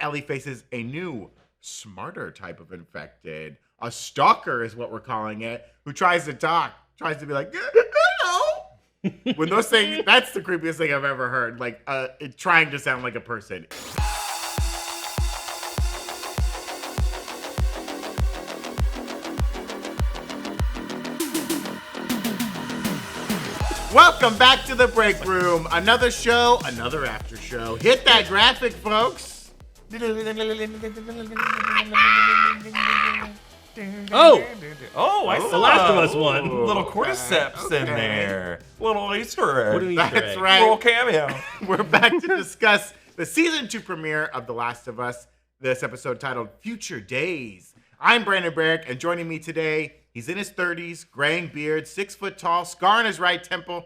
Ellie faces a new, smarter type of infected. A stalker is what we're calling it, who tries to talk, tries to be like, hello. When those things, that's the creepiest thing I've ever heard. Like, it trying to sound like a person. Welcome back to the Breakroom. Another show, another after show. Hit that graphic, folks. Oh, I saw The Last of Us one. little cordyceps in there. Little Easter egg. What an Easter That's egg. right. Little cameo. We're back to discuss the season 2 premiere of The Last of Us. This episode titled Future Days. I'm Brandon Barrick, and joining me today, he's in his 30s, graying beard, 6 foot tall, scar on his right temple.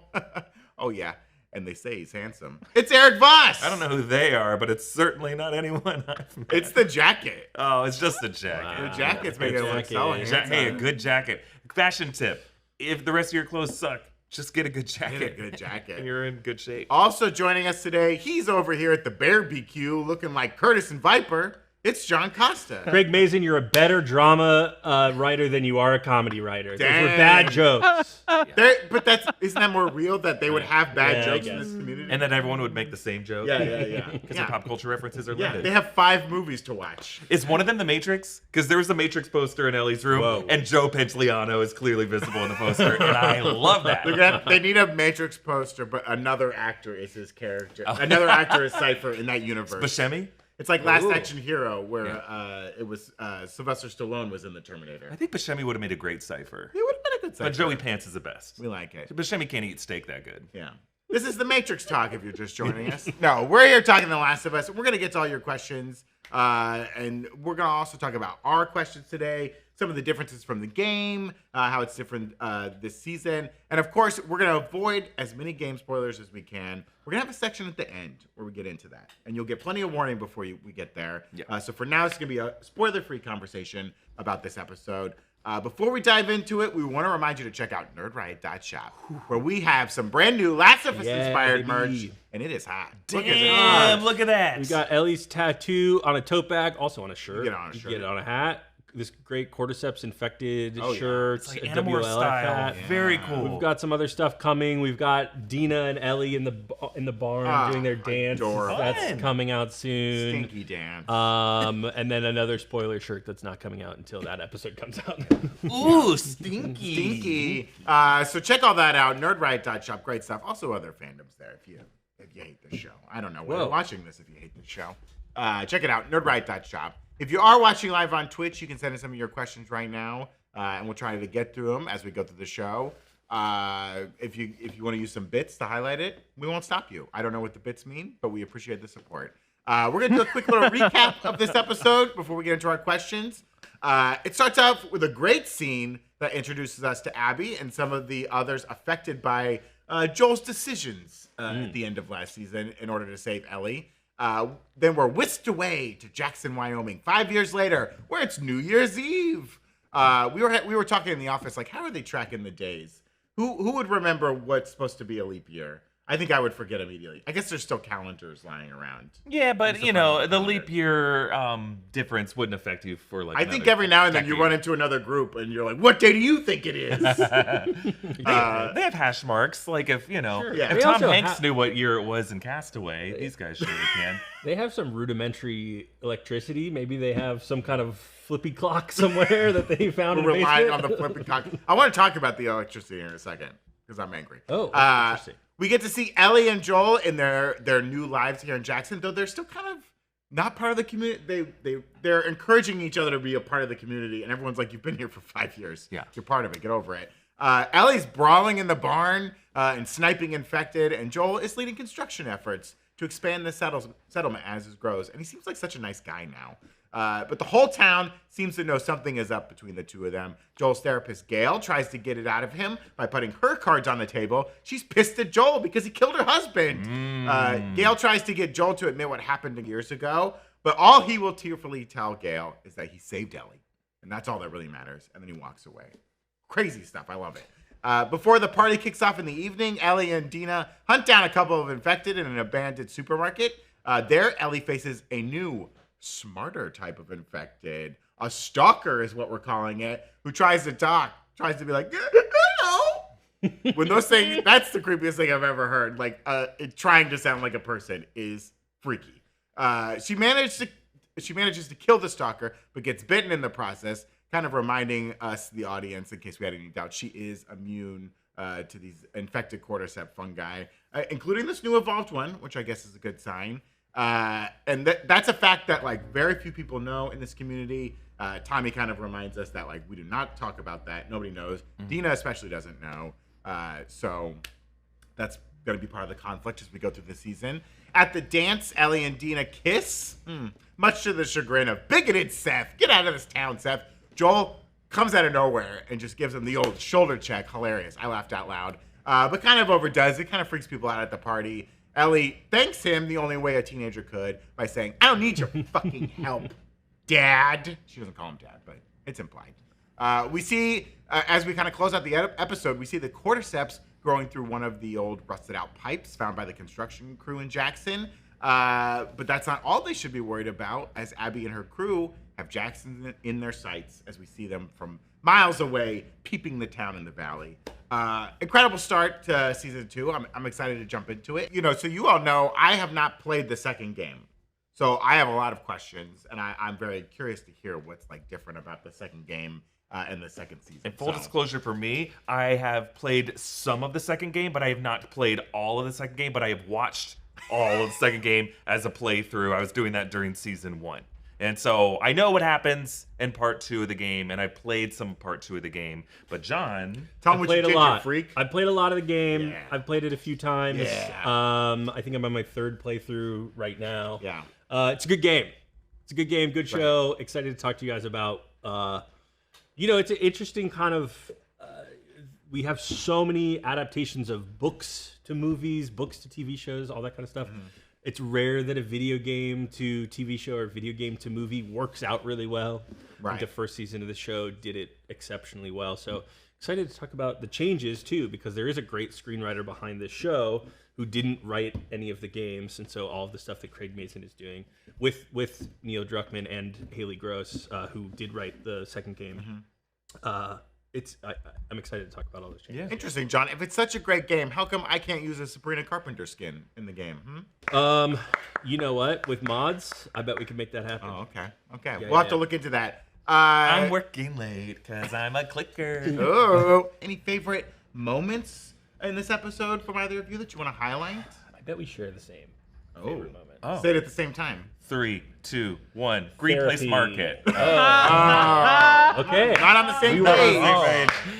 Oh yeah, and they say he's handsome. It's Erik Voss. I don't know who they are, but it's certainly not anyone I've met. It's the jacket. Oh, it's just a jacket. The jacket's making it look so handsome. Hey, a good jacket. Fashion tip. If the rest of your clothes suck, just get a good jacket. Get a good jacket. And you're in good shape. Also joining us today, he's over here at the Bear BQ looking like Curtis and Viper. It's John Costa. Craig Mazin, you're a better drama writer than you are a comedy writer. Those were Dang. bad jokes. But isn't that more real that they would have bad Yeah, I jokes in guess. this community? And then everyone would make the same joke. Yeah. Because their pop culture references are Yeah, limited. they have 5 movies to watch. Is one of them The Matrix? Because there was a Matrix poster in Ellie's room, Whoa. and Joe Pantoliano is clearly visible in the poster, and I love that. They need a Matrix poster, but another actor is his character. Another actor is Cypher in that universe. Buscemi? It's like Last Action Hero, where it was Sylvester Stallone was in the Terminator. I think Buscemi would have made a great Cypher. He would have been a good Cypher. But Joey Pants is the best. We like it. Buscemi can't eat steak that good. Yeah. This is the Matrix Talk if you're just joining us. No, we're here talking The Last of Us. We're going to get to all your questions. And we're going to also talk about our questions today, some of the differences from the game, how it's different this season. And of course, we're going to avoid as many game spoilers as we can. We're going to have a section at the end where we get into that. And you'll get plenty of warning before we get there. Yeah. So for now, it's going to be a spoiler-free conversation about this episode. Before we dive into it, we want to remind you to check out nerdriot.shop, where we have some brand new Last of Us inspired merch, and it is hot. Damn, look at that. We got Ellie's tattoo on a tote bag, also on a shirt. You get it on a You shirt. get it on a hat. This great cordyceps infected Oh, yeah. shirts, It's like a Animorph WLF style. hat. Very cool. We've got some other stuff coming. We've got Dina and Ellie in the barn doing their dance. adorable. That's Fun. coming out soon. Stinky dance. And then another spoiler shirt that's not coming out until that episode comes out. Ooh, stinky. Stinky. So check all that out. Nerdriot.shop. Great stuff. Also other fandoms there if you hate the show. I don't know why you're watching this if you hate the show. Check it out. Nerdriot.shop. If you are watching live on Twitch, you can send us some of your questions right now, and we'll try to get through them as we go through the show. If you want to use some bits to highlight it, we won't stop you. I don't know what the bits mean, but we appreciate the support. We're going to do a quick little recap of this episode before we get into our questions. It starts off with a great scene that introduces us to Abby and some of the others affected by Joel's decisions at the end of last season in order to save Ellie. Then we're whisked away to Jackson, Wyoming, 5 years later, where it's New Year's Eve. We were talking in the office, like, how are they tracking the days? Who would remember what's supposed to be a leap year? I think I would forget immediately. I guess there's still calendars lying around. Yeah, but the leap year difference wouldn't affect you for like. I think every now and then you run into another group and you're like, "What day do you think it is?" They have hash marks. Like if Yeah. if They Tom also Hanks knew what year it was in Castaway, these guys surely can. They have some rudimentary electricity. Maybe they have some kind of flippy clock somewhere that they found in the We're relying basement. on the flipping cock. I want to talk about the electricity in a second because I'm angry. Oh, interesting. We get to see Ellie and Joel in their new lives here in Jackson, though they're still kind of not part of the community. They're encouraging each other to be a part of the community, and everyone's like, "You've been here for 5 years. Yeah. You're part of it. Get over it." Ellie's brawling in the barn and sniping infected, and Joel is leading construction efforts to expand the settlement as it grows, and he seems like such a nice guy now. But the whole town seems to know something is up between the two of them. Joel's therapist, Gail, tries to get it out of him by putting her cards on the table. She's pissed at Joel because he killed her husband. Gail tries to get Joel to admit what happened years ago, but all he will tearfully tell Gail is that he saved Ellie. And that's all that really matters. And then he walks away. Crazy stuff. I love it. Before the party kicks off in the evening, Ellie and Dina hunt down a couple of infected in an abandoned supermarket. There, Ellie faces a new, smarter type of infected. A stalker is what we're calling it, who tries to talk, tries to be like, hello. When those things, that's the creepiest thing I've ever heard. Like, it trying to sound like a person is freaky. She manages to kill the stalker, but gets bitten in the process, kind of reminding us, the audience, in case we had any doubt, she is immune to these infected cordyceps fungi, including this new evolved one, which I guess is a good sign. And that's a fact that like very few people know in this community. Tommy kind of reminds us that like we do not talk about that. Nobody knows. Dina especially doesn't know. So that's going to be part of the conflict as we go through the season. At the dance, Ellie and Dina kiss, much to the chagrin of bigoted Seth. Get out of this town, Seth. Joel comes out of nowhere and just gives him the old shoulder check. Hilarious. I laughed out loud. But kind of overdoes it. Kind of freaks people out at the party. Ellie thanks him the only way a teenager could by saying, I don't need your fucking help, Dad. She doesn't call him Dad, but it's implied. We see, as we kind of close out the episode, we see the cordyceps growing through one of the old rusted out pipes found by the construction crew in Jackson. But that's not all they should be worried about, as Abby and her crew have Jackson in their sights as we see them from miles away, peeping the town in the valley. Incredible start to season 2. I'm excited to jump into it. You know, so you all know I have not played the second game. So I have a lot of questions, and I'm very curious to hear what's like different about the second game and the second season. And full disclosure for me, I have played some of the second game, but I have not played all of the second game, but I have watched all of the second game as a playthrough. I was doing that during season 1. And so I know what happens in part 2 of the game, and I played some part 2 of the game. But John, tell me what you did, you freak. I played a lot of the game. Yeah. I've played it a few times. Yeah. I think I'm on my 3rd playthrough right now. Yeah. It's a good game. It's a good game, good show. Right. Excited to talk to you guys about. You know, it's an interesting kind of. We have so many adaptations of books to movies, books to TV shows, all that kind of stuff. Mm-hmm. It's rare that a video game to TV show or video game to movie works out really well. Right. I think the first season of the show did it exceptionally well. So excited to talk about the changes too, because there is a great screenwriter behind this show who didn't write any of the games, and so all of the stuff that Craig Mazin is doing with Neil Druckmann and Haley Gross, who did write the second game. Mm-hmm. I'm excited to talk about all those changes. Yeah. Interesting, John. If it's such a great game, how come I can't use a Sabrina Carpenter skin in the game? You know what? With mods, I bet we could make that happen. Oh, okay. Yeah, we'll have to look into that. I'm working late because I'm a clicker. Oh, any favorite moments in this episode from either of you that you want to highlight? I bet we share the same favorite moment. Oh. Say it at the same time. 3, 2, 1. Green Place Market. Okay. Not on the same page.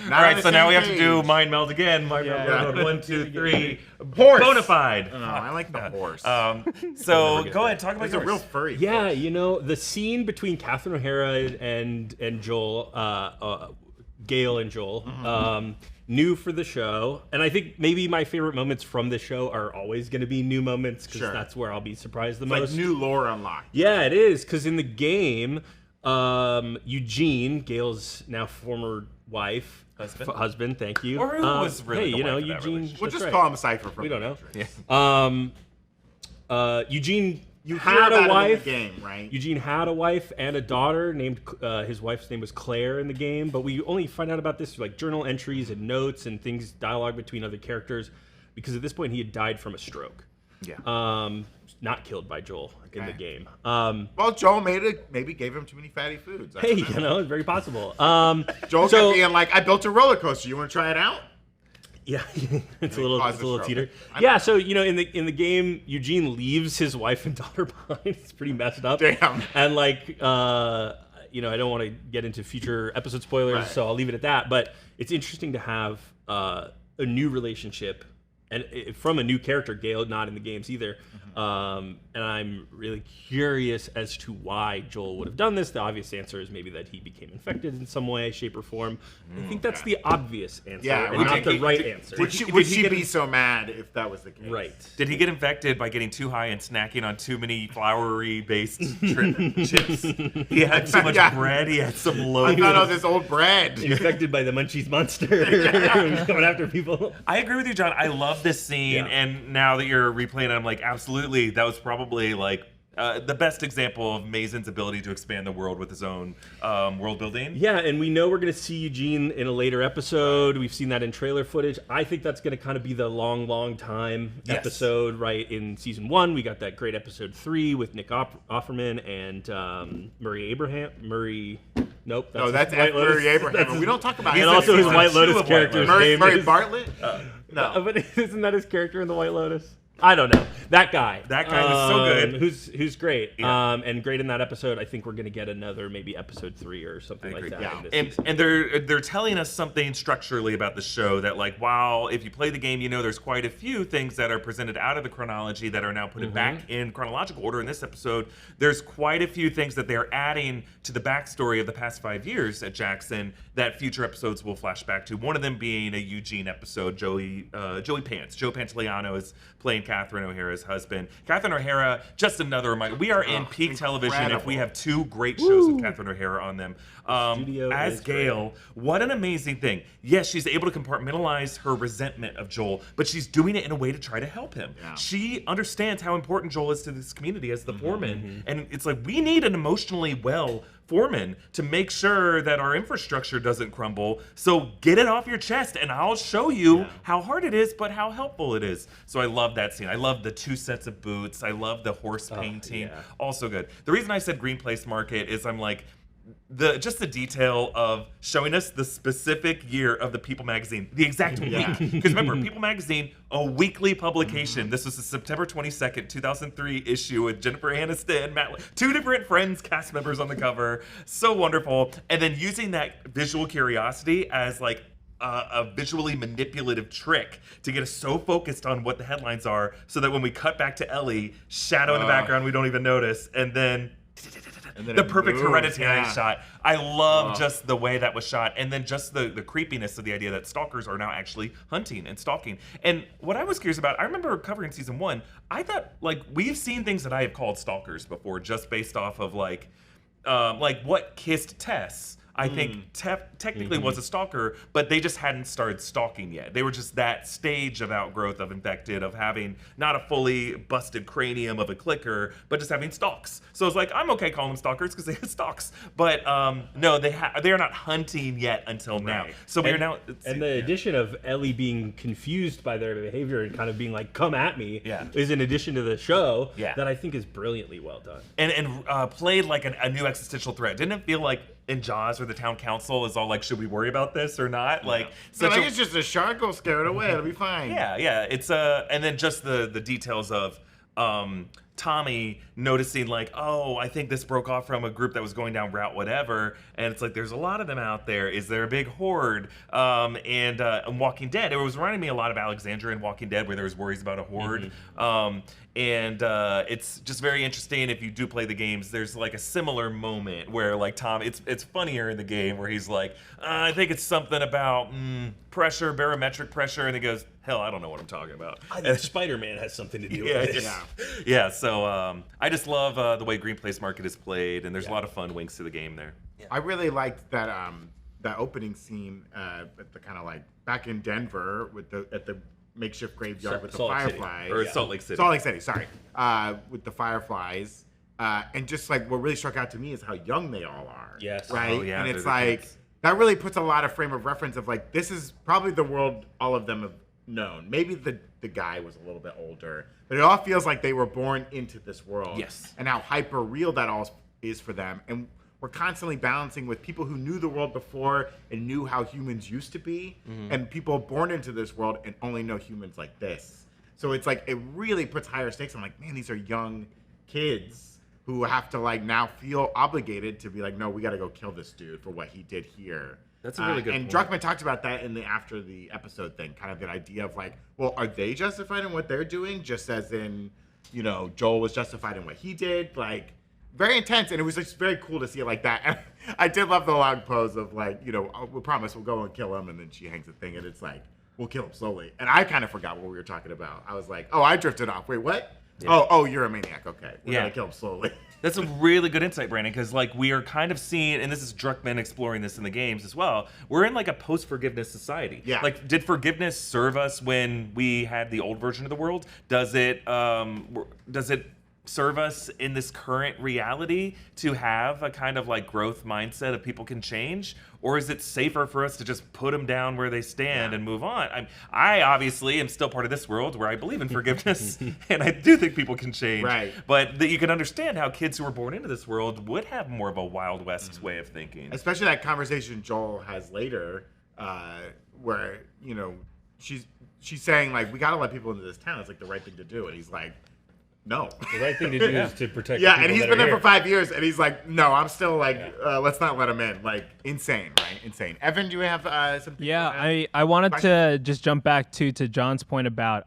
All right, so now we have to do mind meld again. Mind meld. 1, 2, 3. Horse. Bonafide. Oh, I like the horse. So go ahead, talk about He's a real furry. Yeah, horse. You know, the scene between Catherine O'Hara and Joel, Gail and Joel, new for the show. And I think maybe my favorite moments from the show are always going to be new moments, because that's where I'll be surprised the most. Like new lore unlocked. Yeah, it is, because in the game, Eugene, Gail's now former wife, husband, thank you. Or who was really Eugene. We'll just call him Cypher from we don't know. Yeah. Eugene you had a wife. In the game, right? Eugene had a wife and a daughter named. His wife's name was Claire in the game, but we only find out about this through like journal entries and notes and things, dialogue between other characters, because at this point he had died from a stroke. Yeah. Not killed by Joel in the game. Well, Joel maybe gave him too many fatty foods. Hey, you know, it's very possible. Joel kept being like, I built a roller coaster. You want to try it out? Yeah, it's a little teeter. Yeah, so you know, in the game, Eugene leaves his wife and daughter behind. It's pretty messed up. Damn. And like, you know, I don't want to get into future episode spoilers, so I'll leave it at that. But it's interesting to have a new relationship, and from a new character, Gail, not in the games either. And I'm really curious as to why Joel would have done this. The obvious answer is maybe that he became infected in some way, shape, or form. I think that's the obvious answer, and not the right answer. Would she be so mad if that was the case? Right. Did he get infected by getting too high and snacking on too many floury-based chips? He had too much bread. He had some low. I thought of this old bread. Infected by the Munchies monster. Who's coming after people. I agree with you, John. I love this scene, and now that you're replaying it, I'm like, absolutely, that was probably like the best example of Mazen's ability to expand the world with his own world building. Yeah, and we know we're going to see Eugene in a later episode. We've seen that in trailer footage. I think that's going to kind of be the long time episode, right? In season 1, we got that great episode 3 with Nick Offerman and Murray. Nope. No, that's Murray Abraham. We don't talk about him. And also his White Lotus character's name Murray is... Bartlett? No. But isn't that his character in the White Lotus? I don't know. That guy. That guy was so good. Who's great. Yeah. And great in that episode. I think we're going to get another maybe episode 3 or something like that. Yeah. And they're telling us something structurally about the show that, like, while if you play the game, you know there's quite a few things that are presented out of the chronology that are now put back in chronological order in this episode. There's quite a few things that they're adding to the backstory of the past 5 years at Jackson that future episodes will flash back to. One of them being a Eugene episode. Joey Pants. Joe Pantoliano is playing Catherine O'Hara's husband. Catherine O'Hara, just another reminder. We are in peak television if we have 2 great shows with Catherine O'Hara on them. As Gale, what an amazing thing. Yes, she's able to compartmentalize her resentment of Joel, but she's doing it in a way to try to help him. Yeah. She understands how important Joel is to this community as the foreman. And it's like, we need an emotionally well foreman to make sure that our infrastructure doesn't crumble. So get it off your chest and I'll show you how hard it is, but how helpful it is. So I love that scene. I love the 2 sets of boots. I love the horse painting. Also good. The reason I said Green Place Market is I'm like, just the detail of showing us the specific year of the People magazine, the exact week. Because remember, People magazine, a weekly publication. This was the September 22nd, 2003 issue with Jennifer Aniston, Matt, 2 different Friends cast members on the cover. So wonderful. And then using that visual curiosity as like a visually manipulative trick to get us so focused on what the headlines are so that when we cut back to Ellie, shadow in the background, we don't even notice. And then the perfect Hereditary shot. I love just the way that was shot, and then just the creepiness of the idea that stalkers are now actually hunting and stalking. And what I was curious about, I remember covering season 1, I thought, like, we've seen things that I have called stalkers before, just based off of like what kissed Tess. I think technically was a stalker, but they just hadn't started stalking yet. They were just that stage of outgrowth of infected, of having not a fully busted cranium of a clicker, but just having stalks. So it's like, I'm okay calling them stalkers because they have stalks. But no, they are not hunting yet until now. So we are now... And the addition of Ellie being confused by their behavior and kind of being like, come at me, is an addition to the show that I think is brilliantly well done. And played like a new existential threat. Didn't it feel like in Jaws where the town council is all like, should we worry about this or not? Like, it's just a shark. Go scare it away. It'll be fine. Yeah. It's and then just the details of Tommy noticing like, oh, I think this broke off from a group that was going down route whatever, and it's like there's a lot of them out there. Is there a big horde? And Walking Dead, it was reminding me a lot of Alexandria in Walking Dead, where there was worries about a horde. And it's just very interesting. If you do play the games, there's like a similar moment where like Tom, it's funnier in the game where he's like, I think it's something about pressure, barometric pressure, and he goes, hell, I don't know what I'm talking about. I think Spider-Man has something to do with it. Yeah. So I just love the way Green Place Market is played, and there's a lot of fun winks to the game there. I really liked that that opening scene at the kind of like back in Denver with at the makeshift graveyard with the Fireflies. Or Salt Lake City. Salt Lake City, sorry. With the Fireflies. And just like what really struck out to me is how young they all are. Yes. Right? Oh, yeah, and it's like, that really puts a lot of frame of reference of like, this is probably the world all of them have known. Maybe the guy was a little bit older, but it all feels like they were born into this world. Yes. And how hyper real that all is for them. And we're constantly balancing with people who knew the world before and knew how humans used to be, and people born into this world and only know humans like this. So it's like, it really puts higher stakes. I'm like, man, these are young kids who have to like now feel obligated to be like, no, we got to go kill this dude for what he did here. That's a really good point. And Druckmann talked about that in the after the episode thing, kind of that idea of like, well, are they justified in what they're doing? Just as in, you know, Joel was justified in what he did. Like, very intense, and it was just very cool to see it like that. And I did love the long pose of like, you know, we promise we'll go and kill him, and then she hangs the thing, and it's like, we'll kill him slowly. And I kind of forgot what we were talking about. I was like, oh, I drifted off. Wait, what? Yeah. Oh, you're a maniac. Okay, we're gonna kill him slowly. That's a really good insight, Brandon, because like we are kind of seeing, and this is Druckmann exploring this in the games as well. We're in like a post-forgiveness society. Yeah. Like, did forgiveness serve us when we had the old version of the world? Does it serve us in this current reality to have a kind of like growth mindset of people can change? Or is it safer for us to just put them down where they stand and move on? I obviously am still part of this world where I believe in forgiveness, and I do think people can change. Right. But that you can understand how kids who were born into this world would have more of a Wild West way of thinking. Especially that conversation Joel has later, where she's saying like, we got to let people into this town. It's like the right thing to do, and he's like, no. The right thing to do is to protect. Yeah, the and people he's that been are there here. for 5 years, and he's like, no, I'm still like, let's not let him in. Like, insane, right? Insane. Evan, do you have something? Yeah, I wanted to just jump back to John's point about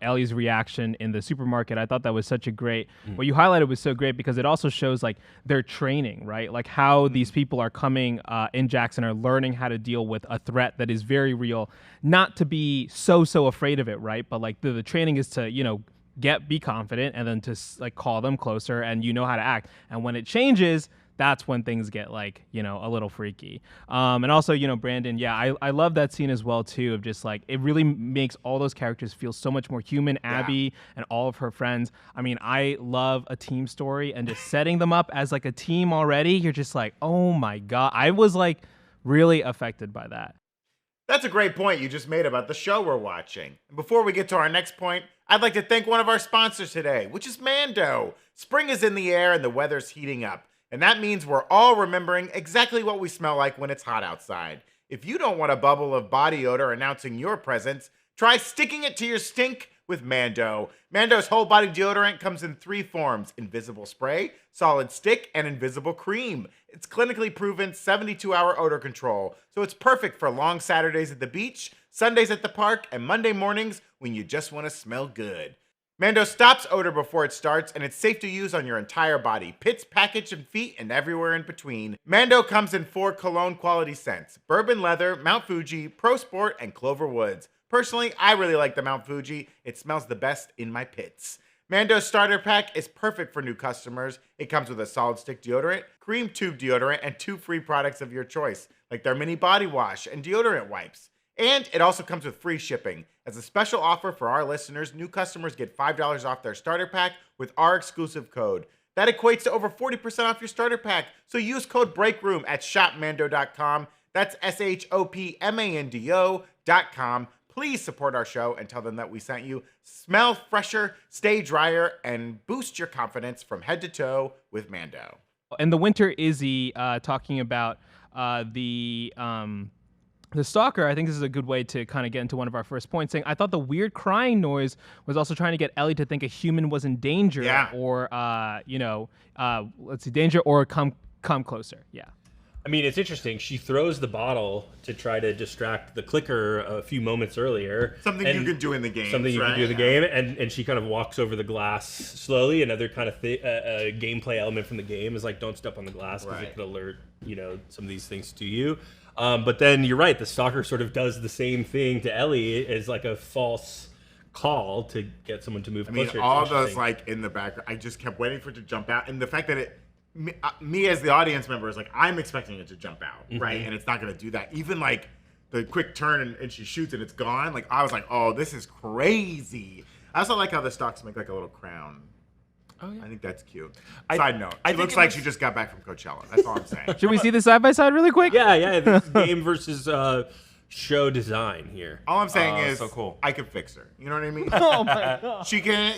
Ellie's reaction in the supermarket. I thought that was such a great. What you highlighted was so great because it also shows like their training, right? Like how these people are coming in Jackson are learning how to deal with a threat that is very real, not to be so afraid of it, right? But like the training is to be confident and then to like call them closer and how to act. And when it changes, that's when things get like a little freaky. And also Brandon, I love that scene as well too, of just like it really makes all those characters feel so much more human. Abby and all of her friends. I mean, I love a team story, and just setting them up as like a team already, you're just like, oh my god. I was like really affected by that. That's a great point you just made about the show we're watching. And before we get to our next point, I'd like to thank one of our sponsors today, which is Mando. Spring is in the air and the weather's heating up, and that means we're all remembering exactly what we smell like when it's hot outside. If you don't want a bubble of body odor announcing your presence, try sticking it to your stink with Mando. Mando's whole body deodorant comes in 3 forms: invisible spray, solid stick, and invisible cream. It's clinically proven 72-hour odor control, so it's perfect for long Saturdays at the beach, Sundays at the park, and Monday mornings when you just want to smell good. Mando stops odor before it starts, and it's safe to use on your entire body, pits, package, and feet, and everywhere in between. Mando comes in 4 cologne quality scents: Bourbon Leather, Mount Fuji, Pro Sport, and Clover Woods. Personally, I really like the Mount Fuji. It smells the best in my pits. Mando's starter pack is perfect for new customers. It comes with a solid stick deodorant, cream tube deodorant, and 2 free products of your choice, like their mini body wash and deodorant wipes. And it also comes with free shipping. As a special offer for our listeners, new customers get $5 off their starter pack with our exclusive code. That equates to over 40% off your starter pack. So use code BREAKROOM at shopmando.com. That's SHOPMANDO.com. Please support our show and tell them that we sent you. Smell fresher, stay drier, and boost your confidence from head to toe with Mando. And the Winter Izzy talking about the Stalker, I think this is a good way to kind of get into one of our first points, saying, I thought the weird crying noise was also trying to get Ellie to think a human was in danger or, danger or come closer. Yeah. I mean, it's interesting. She throws the bottle to try to distract the clicker a few moments earlier. Something you can do in the game. Something you can do in the game, and she kind of walks over the glass slowly. Another kind of gameplay element from the game is like, don't step on the glass because it could alert some of these things to you. But then you're right. The Stalker sort of does the same thing to Ellie as like a false call to get someone to move closer. All those like in the background, I just kept waiting for it to jump out, and the fact that me as the audience member is like, I'm expecting it to jump out, right? And it's not going to do that. Even like the quick turn and she shoots and it's gone. Like I was like, oh, this is crazy. I also like how the stalks make like a little crown. Oh yeah, I think that's cute. Side note, it looks like she just got back from Coachella. That's all I'm saying. Should we see the side by side really quick? Yeah. This is game versus show design here. All I'm saying is, so cool. I could fix her. You know what I mean? Oh my god. She can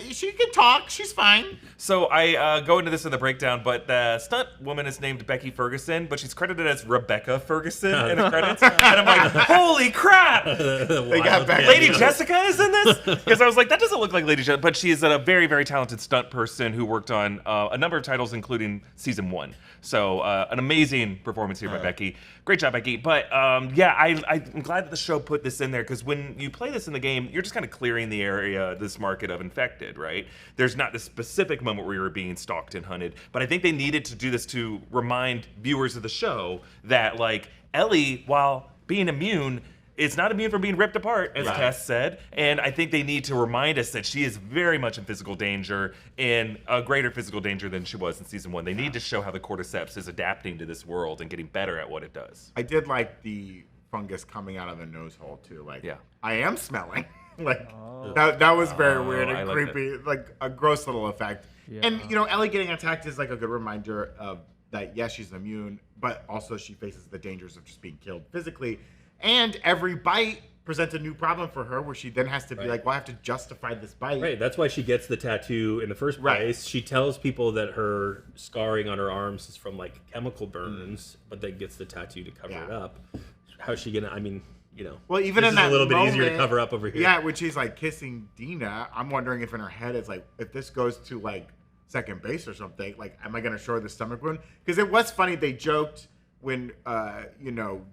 talk. She's fine. So I go into this in the breakdown, but the stunt woman is named Becky Ferguson, but she's credited as Rebecca Ferguson in the credits. And I'm like, holy crap! They got Becky. Lady Jessica is in this? Because I was like, that doesn't look like Lady Jessica, but she is a very, very talented stunt person who worked on a number of titles, including season 1. So an amazing performance here by Becky. Great job, Becky. But I'm glad that the show put this in there, because when you play this in the game, you're just kind of clearing the area, this market of infected, right? There's not this specific moment where you're being stalked and hunted, but I think they needed to do this to remind viewers of the show that, like, Ellie, while being immune, is not immune from being ripped apart, as Tess said. And I think they need to remind us that she is very much in physical danger, and a greater physical danger than she was in season 1. They need to show how the cordyceps is adapting to this world and getting better at what it does. I did like the fungus coming out of the nose hole too. Like, I am smelling. Like that was very weird and creepy. Like a gross little effect. Yeah. And Ellie getting attacked is like a good reminder of that. Yes, she's immune, but also she faces the dangers of just being killed physically. And every bite presents a new problem for her, where she then has to be like, well, I have to justify this bite. Right, that's why she gets the tattoo in the first place. She tells people that her scarring on her arms is from like chemical burns, but then gets the tattoo to cover it up. How's she gonna? I mean, well, even this in is that a little bit moment, easier to cover up over here. Yeah, when she's like kissing Dina, I'm wondering if in her head it's like, if this goes to like second base or something, like, am I gonna show her the stomach wound? Because it was funny, they joked when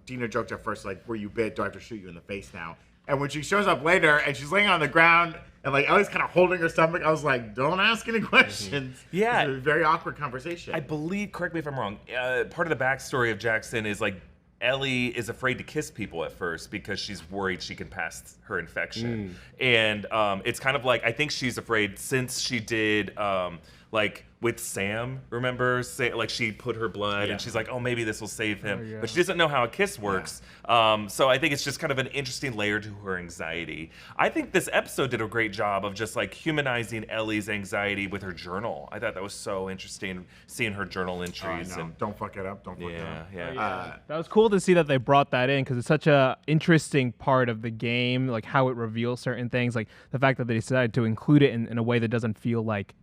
Dina joked at first, like, were you bit? Do I have to shoot you in the face now? And when she shows up later and she's laying on the ground and like Ellie's kind of holding her stomach, I was like, don't ask any questions. Yeah. It's a very awkward conversation. I believe, correct me if I'm wrong, part of the backstory of Jackson is like Ellie is afraid to kiss people at first because she's worried she can pass her infection. And it's kind of like, I think she's afraid since she did like with Sam, remember? Like she put her blood and she's like, oh, maybe this will save him. But she doesn't know how a kiss works. So I think it's just kind of an interesting layer to her anxiety. I think this episode did a great job of just like humanizing Ellie's anxiety with her journal. I thought that was so interesting, seeing her journal entries. And don't fuck it up. Don't fuck it up. Yeah. That was cool to see that they brought that in because it's such a interesting part of the game, like how it reveals certain things, like the fact that they decided to include it in a way that doesn't feel like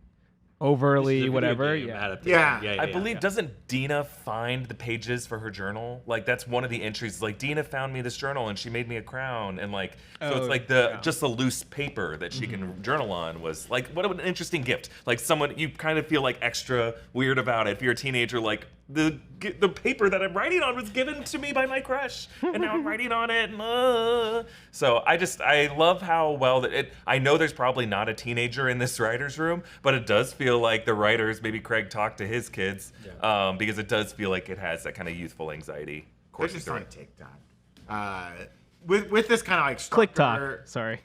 overly whatever. I believe, doesn't Dina find the pages for her journal? Like that's one of the entries. Like Dina found me this journal and she made me a crown, and like so it's like just a loose paper that she can journal on was like, what an interesting gift. Like someone, you kind of feel like extra weird about it if you're a teenager. Like the paper that I'm writing on was given to me by my crush, and now I'm writing on it. So I love how well that it. I know there's probably not a teenager in this writer's room, but it does feel like the writers, maybe Craig talked to his kids, because it does feel like it has that kind of youthful anxiety. They're just on TikTok. With this kind of like stalker, Click talk. Sorry.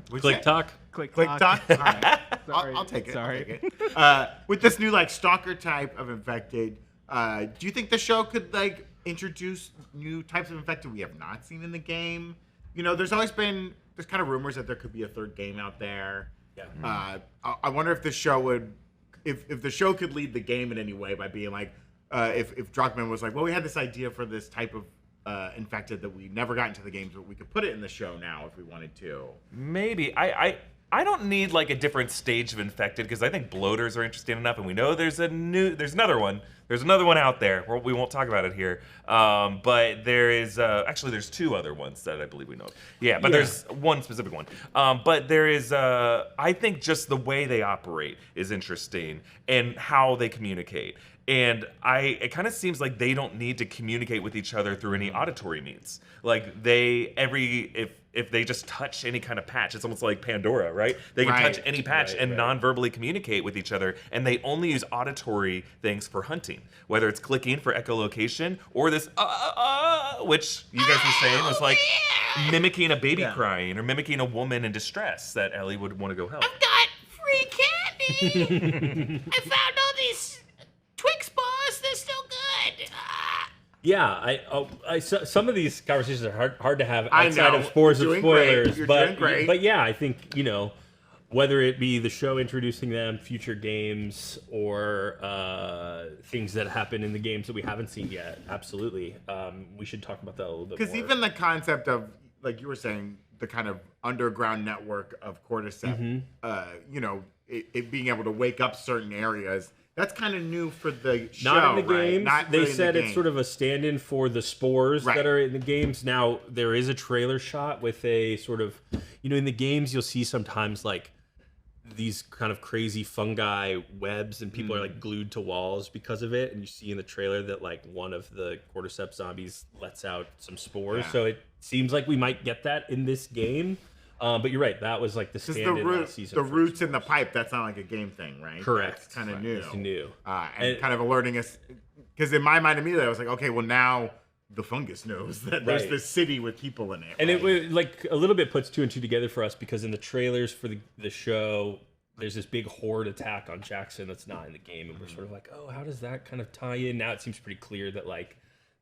Click talk. Click talk. All right. I'll take it. Sorry. I'll take it. With this new like stalker type of infected, do you think the show could like introduce new types of infected we have not seen in the game? There's always been kind of rumors that there could be a third game out there. Yeah. I wonder if the show would, if the show could lead the game in any way by being like, if Druckmann was like, well, we had this idea for this type of infected that we never got into the games, but we could put it in the show now if we wanted to. Maybe. I don't need like a different stage of infected because I think bloaters are interesting enough, and we know there's another one. There's another one out there. We won't talk about it here. But there is actually there's two other ones that I believe we know. Yeah, but there's one specific one. But there is I think just the way they operate is interesting and how they communicate. And it kind of seems like they don't need to communicate with each other through any auditory means. Like if they just touch any kind of patch, it's almost like Pandora, right? They can touch any patch and non-verbally communicate with each other, and they only use auditory things for hunting, whether it's clicking for echolocation or this which you guys were saying was like mimicking a baby crying or mimicking a woman in distress that Ellie would want to go help. I've got free candy. I found all these Twix bars. They're still good. Yeah, some of these conversations are hard to have outside of spores of spoilers. You're doing great. But yeah, I think whether it be the show introducing them, future games, or things that happen in the games that we haven't seen yet, absolutely, we should talk about that a little bit more. Because even the concept of, like you were saying, the kind of underground network of cordyceps, it being able to wake up certain areas. That's kind of new for the show, Not in the games. Not they really said in the it's sort of a stand-in for the spores Right. that are in the games. Now, there is a trailer shot with a sort of, in the games you'll see sometimes like these kind of crazy fungi webs and people are like glued to walls because of it. And you see in the trailer that like one of the cordyceps zombies lets out some spores. Yeah. So it seems like we might get that in this game. But you're right. That was like the stand-in last season. The roots in the pipe, that's not like a game thing, right? Correct. It's kind of new. It's new. And kind of alerting us. Because in my mind, immediately, I was like, okay, well, now the fungus knows that there's this city with people in it. And it was like a little bit puts two and two together for us because in the trailers for the show, there's this big horde attack on Jackson that's not in the game. And we're sort of like, oh, how does that kind of tie in? Now it seems pretty clear that like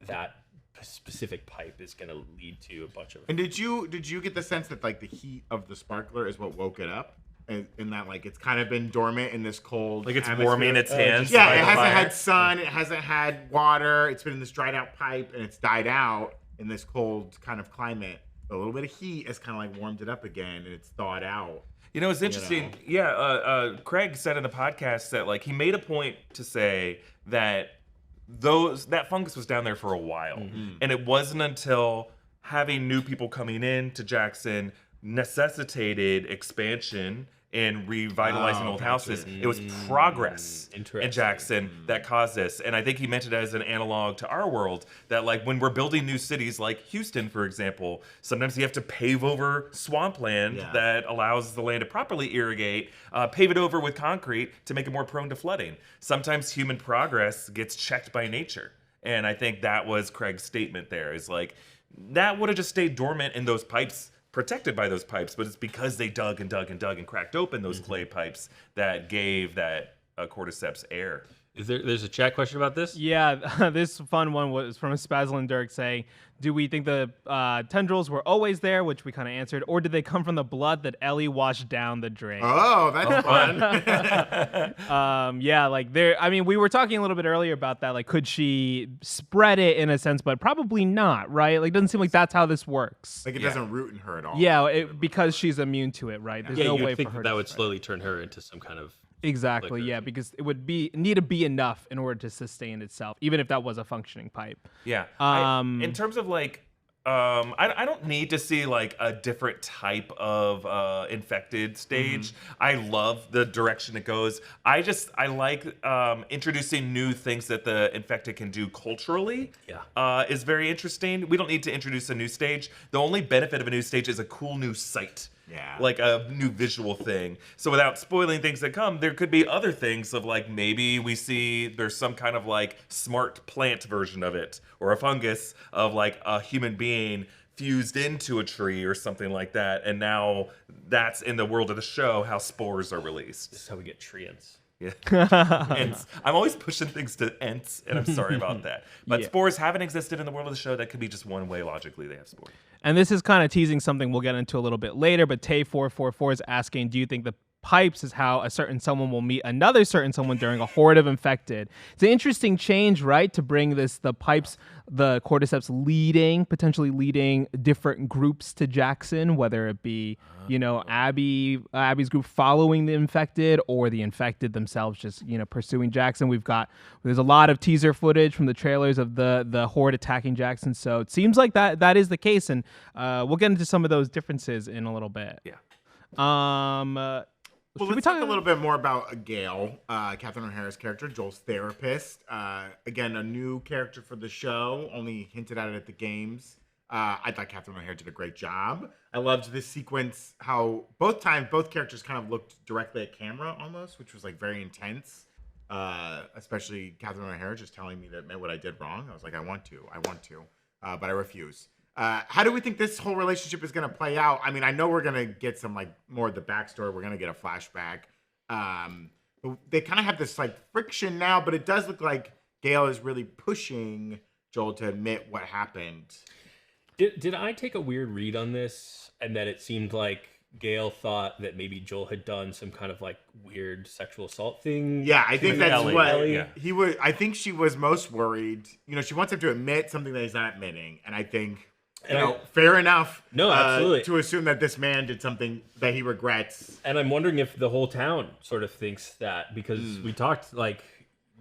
that specific pipe is going to lead to a bunch of. And did you get the sense that like the heat of the sparkler is what woke it up? in that like it's kind of been dormant in this cold. Like it's atmosphere. warming its hands. Yeah, by it the hasn't fire. had sun, it hasn't had water. It's been in this dried out pipe, and it's died out in this cold kind of climate. A little bit of heat has kind of like warmed it up again, and it's thawed out. You know, it's interesting. Yeah, Craig said in the podcast that like he made a point to say that that fungus was down there for a while, and it wasn't until having new people coming in to Jackson necessitated expansion and revitalizing old houses. It was progress in Jackson that caused this. And I think he meant it as an analog to our world, that like when we're building new cities like Houston, for example, sometimes you have to pave over swampland that allows the land to properly irrigate, pave it over with concrete to make it more prone to flooding. Sometimes human progress gets checked by nature. And I think that was Craig's statement there, is like, that would have just stayed dormant in those pipes, protected by those pipes, but it's because they dug and dug and dug and cracked open those clay pipes that gave that cordyceps air. There's a chat question about this? Yeah, this fun one was from Spazlin Dirk saying, do we think the tendrils were always there, which we kind of answered, or did they come from the blood that Ellie washed down the drain? Oh, that's fun. Yeah, like there, I mean, we were talking a little bit earlier about that. Like, could she spread it in a sense, but probably not, right? Like, it doesn't seem like that's how this works. Like, it doesn't root in her at all. Yeah, because she's immune to it, right? There's no you way would think for her that to would spread slowly turn her into some kind of Exactly, liquor. yeah, because it would need to be enough in order to sustain itself, even if that was a functioning pipe. Yeah. In terms of like, I don't need to see like a different type of infected stage. I love the direction it goes. I like introducing new things that the infected can do culturally. Is very interesting. We don't need to introduce a new stage. The only benefit of a new stage is a cool new sight. Yeah. Like a new visual thing. So without spoiling things that come, there could be other things of like, maybe we see there's some kind of like smart plant version of it, or a fungus of like a human being fused into a tree or something like that. And now that's in the world of the show how spores are released. This is how we get treants. Yeah. Ents. I'm always pushing things to ents, and I'm sorry about that. But spores haven't existed in the world of the show. That could be just one way logically they have spores. And this is kind of teasing something we'll get into a little bit later, but Tay444 is asking, do you think the pipes is how a certain someone will meet another certain someone during a horde of infected? It's an interesting change, right? To bring the pipes, the cordyceps potentially leading different groups to Jackson, whether it be, Abby's group following the infected, or the infected themselves just, pursuing Jackson. There's a lot of teaser footage from the trailers of the horde attacking Jackson. So it seems like that is the case. And we'll get into some of those differences in a little bit. Yeah. Well, let's talk a little bit more about Gail, Catherine O'Hara's character, Joel's therapist. Again, a new character for the show, only hinted at it at the games. I thought Catherine O'Hara did a great job. I loved this sequence, how both characters kind of looked directly at camera almost, which was like very intense. Especially Catherine O'Hara just telling me that what I did wrong. I was like, I want to, but I refuse. How do we think this whole relationship is going to play out? I mean, I know we're going to get some like more of the backstory. We're going to get a flashback. But they kind of have this like friction now, but it does look like Gail is really pushing Joel to admit what happened. Did I take a weird read on this, and that it seemed like Gail thought that maybe Joel had done some kind of like weird sexual assault thing? Yeah, I think that's Ellie. what he was. I think she was most worried. She wants him to admit something that he's not admitting, and I think fair enough. No, absolutely. To assume that this man did something that he regrets. And I'm wondering if the whole town sort of thinks that, because we talked like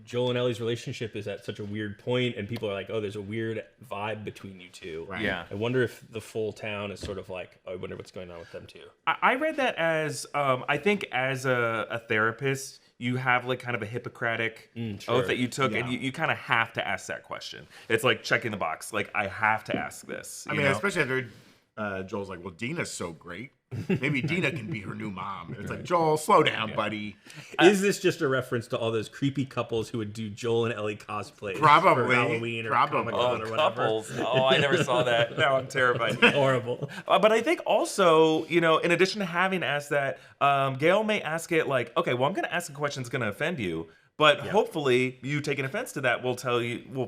Joel and Ellie's relationship is at such a weird point, and people are like, oh, there's a weird vibe between you two. Right. Yeah. I wonder if the full town is sort of like, oh, I wonder what's going on with them too. I read that as, I think as a therapist, you have like kind of a Hippocratic oath that you took, and you kind of have to ask that question. It's like checking the box. Like, I have to ask this. I mean, especially after Joel's like, well, Dina's so great. Maybe Dina can be her new mom. And it's like, Joel, slow down, buddy. Is this just a reference to all those creepy couples who would do Joel and Ellie cosplays Probably. for Halloween or Comic-Con or whatever? Couples. Oh, I never saw that. Now I'm terrified. Horrible. But I think also, in addition to having asked that, Gail may ask it like, okay, well, I'm going to ask a question that's going to offend you, but hopefully you taking offense to that will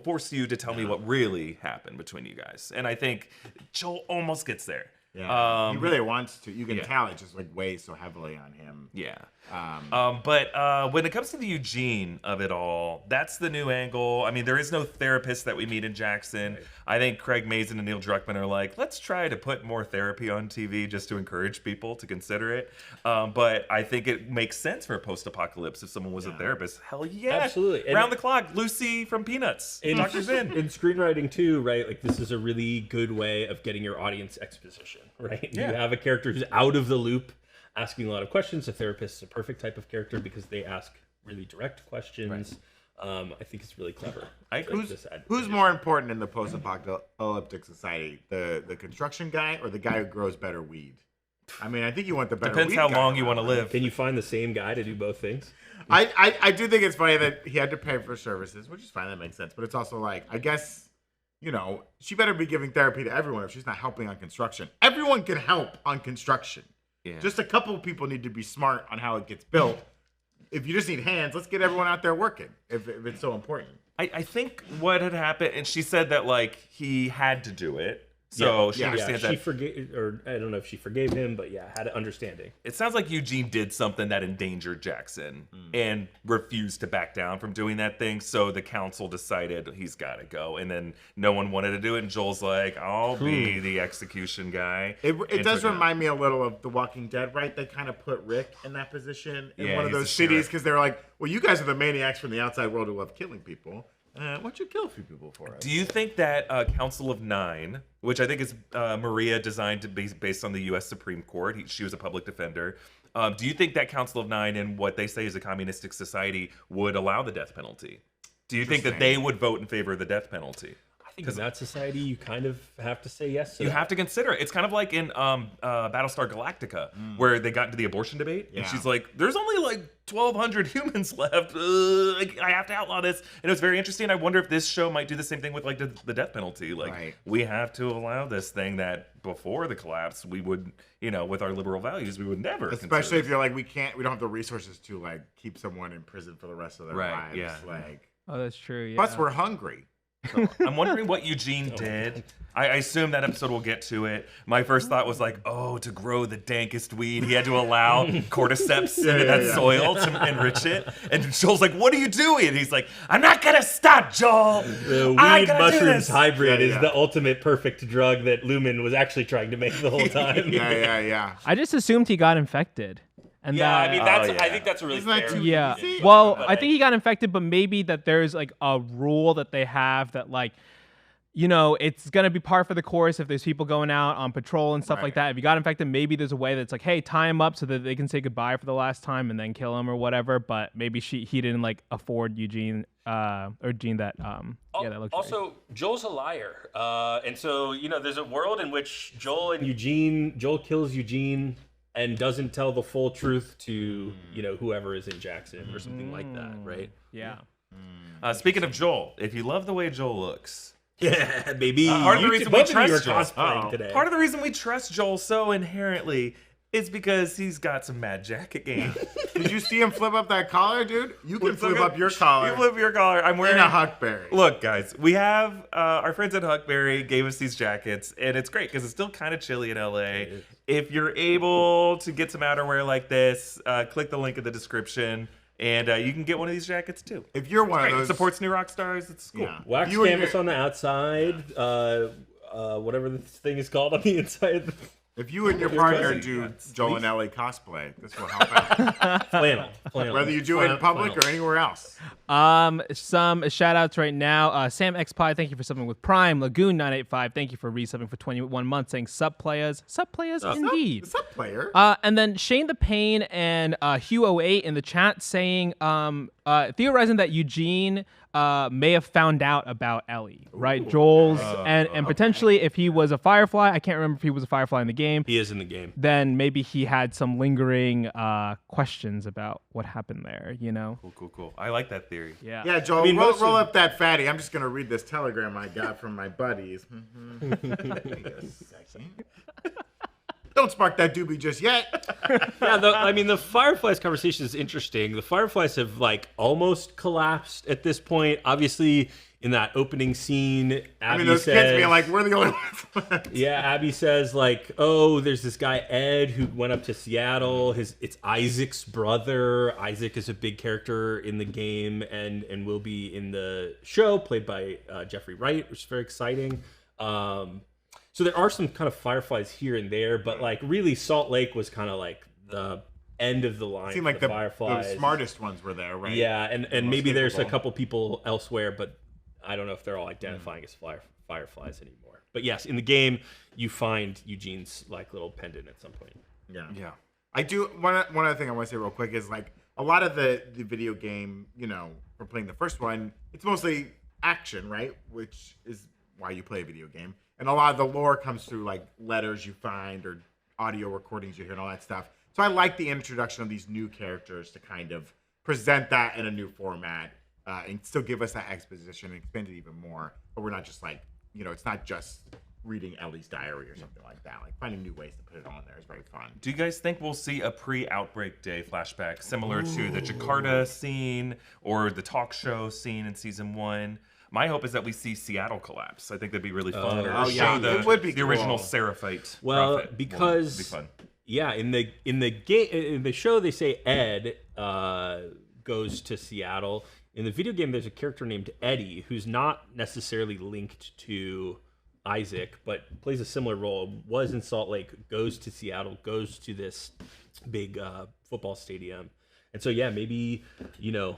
force you to tell me what really happened between you guys. And I think Joel almost gets there. Yeah, he really wants to. You can tell it just like weighs so heavily on him. Yeah. But when it comes to the Eugene of it all, that's the new angle. I mean, there is no therapist that we meet in Jackson. Right. I think Craig Mazin and Neil Druckmann are like, let's try to put more therapy on TV just to encourage people to consider it. But I think it makes sense for a post-apocalypse if someone was a therapist. Hell yeah. Absolutely. Round the clock, Lucy from Peanuts. Doctor's in. In screenwriting too, right? Like this is a really good way of getting your audience exposition, right? Yeah. You have a character who's out of the loop, asking a lot of questions. A therapist is a perfect type of character because they ask really direct questions. Right. I think it's really clever. Who's more important in the post-apocalyptic society, the construction guy or the guy who grows better weed? I mean, I think you want the better. Depends weed how guy long you want to live. Can you find the same guy to do both things? I do think it's funny that he had to pay for services, which is fine. That makes sense. But it's also like, I guess, she better be giving therapy to everyone if she's not helping on construction. Everyone can help on construction. Yeah. Just a couple of people need to be smart on how it gets built. If you just need hands, let's get everyone out there working if it's so important. I think what had happened, and she said that like he had to do it. So she understands that. She forgave, or I don't know if she forgave him, but had an understanding. It sounds like Eugene did something that endangered Jackson and refused to back down from doing that thing. So the council decided he's got to go. And then no one wanted to do it. And Joel's like, I'll be the execution guy. It does remind me a little of The Walking Dead, right? They kind of put Rick in that position in one of those cities because they're like, well, you guys are the maniacs from the outside world who love killing people. Why don't you kill a few people for us? Do you think that Council of Nine, which I think is Maria designed to be based on the U.S. Supreme Court, she was a public defender, do you think that Council of Nine in what they say is a communistic society would allow the death penalty? Do you think that they would vote in favor of the death penalty? Because in that society, you kind of have to say yes to You have to consider it. It's kind of like in Battlestar Galactica, where they got into the abortion debate, and she's like, there's only like 1,200 humans left. I have to outlaw this. And it was very interesting. I wonder if this show might do the same thing with like the death penalty. Like, we have to allow this thing that before the collapse, we would, with our liberal values, we would never Especially if you're like, we don't have the resources to like keep someone in prison for the rest of their lives. Yeah. Like, oh, that's true. Yeah. Plus, we're hungry. So I'm wondering what Eugene did. I assume that episode will get to it. My first thought was like, to grow the dankest weed, he had to allow cordyceps into that soil to enrich it. And Joel's like, what are you doing? And he's like, I'm not going to stop, Joel. The weed mushrooms hybrid is the ultimate perfect drug that Lumen was actually trying to make the whole time. Yeah. I just assumed he got infected. And I think that's really fair. Easy? Well, I think he got infected, but maybe that there's like a rule that they have that like, it's going to be par for the course if there's people going out on patrol and stuff like that. If you got infected, maybe there's a way that's like, hey, tie him up so that they can say goodbye for the last time and then kill him or whatever. But maybe he didn't like afford Eugene or Gene that that luxury. Also, Joel's a liar. And so, there's a world in which Joel kills Eugene and doesn't tell the full truth to, whoever is in Jackson or something like that, right? Yeah. Speaking of Joel, if you love the way Joel looks, yeah, baby. Part of the reason we trust Joel today. Part of the reason we trust Joel so inherently is because he's got some mad jacket game. Did you see him flip up that collar, dude? You can flip up your collar. You flip your collar. I'm wearing a Huckberry. Look, guys, we have our friends at Huckberry gave us these jackets, and it's great because it's still kind of chilly in LA. If you're able to get some outerwear like this, click the link in the description. And you can get one of these jackets too. If you're one of those, it supports new Rockstars. It's cool. Yeah. Wax canvas on the outside. Whatever this thing is called on the inside. If you and your partner do Joel and Ellie cosplay, this will help out. Flannel. Whether you do it in public or anywhere else. Some shout outs right now. Sam X Pie, thank you for subbing with Prime. Lagoon 985, thank you for resubbing for 21 months, saying sub players indeed. Sub player. And then Shane the Pain and Hugh 08 in the chat saying theorizing that Eugene may have found out about Ellie, right? Ooh. Joel's and potentially if he was a Firefly, I can't remember if he was a Firefly in the game. He is in the game. Then maybe he had some lingering questions about what happened there, Cool. I like that theory. Yeah. Yeah, Joel, roll up that fatty. I'm just going to read this telegram I got from my buddies. Don't spark that doobie just yet. The Fireflies conversation is interesting. The Fireflies have almost collapsed at this point. Obviously, in that opening scene, Abby I mean, those says, kids being like, we're the only ones left. yeah, Abby says like, oh, there's this guy Ed who went up to Seattle. It's Isaac's brother. Isaac is a big character in the game and will be in the show, played by Jeffrey Wright, which is very exciting. So there are some kind of Fireflies here and there, but like really Salt Lake was kind of like the end of the line. Seemed like the the Fireflies. smartest ones were there, right? Yeah, and maybe there's a capable. couple people elsewhere, but I don't know if they're all identifying as Fireflies anymore. But yes, in the game, you find Eugene's like little pendant at some point. Yeah. Yeah. I do. One other thing I want to say real quick is like a lot of the video game, you know, for playing the first one, it's mostly action, right? Which is why you play a video game. And a lot of the lore comes through like letters you find or audio recordings you hear and all that stuff. So I like the introduction of these new characters to kind of present that in a new format and still give us that exposition and expand it even more. But we're not just like, you know, it's not just reading Ellie's diary or something like that. Like finding new ways to put it on there is very fun. Do you guys think we'll see a pre-outbreak day flashback similar to the Jakarta scene or the talk show scene in season 1? My hope is that we see Seattle collapse. I think that'd be really fun. Oh, yeah. It would be the original cool. Seraphite. Well, prophet. because It'd be fun. yeah, in the show they say Ed goes to Seattle. In the video game, there's a character named Eddie who's not necessarily linked to Isaac, but plays a similar role. Was in Salt Lake, goes to Seattle, goes to this big football stadium, and so yeah, maybe you know,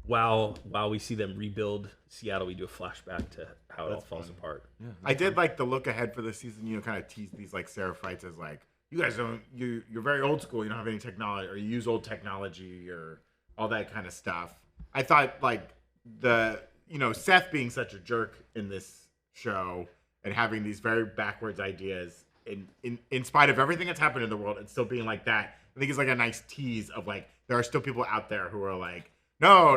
while we see them rebuild Seattle, we do a flashback to how it all falls apart. Yeah. I did like the look ahead for the season, you know, kind of tease these like Seraphites as like, you guys don't, you're very old school, you don't have any technology, or you use old technology or all that kind of stuff. I thought like Seth being such a jerk in this show and having these very backwards ideas in spite of everything that's happened in the world and still being like that, I think it's like a nice tease of like, there are still people out there who are like, no,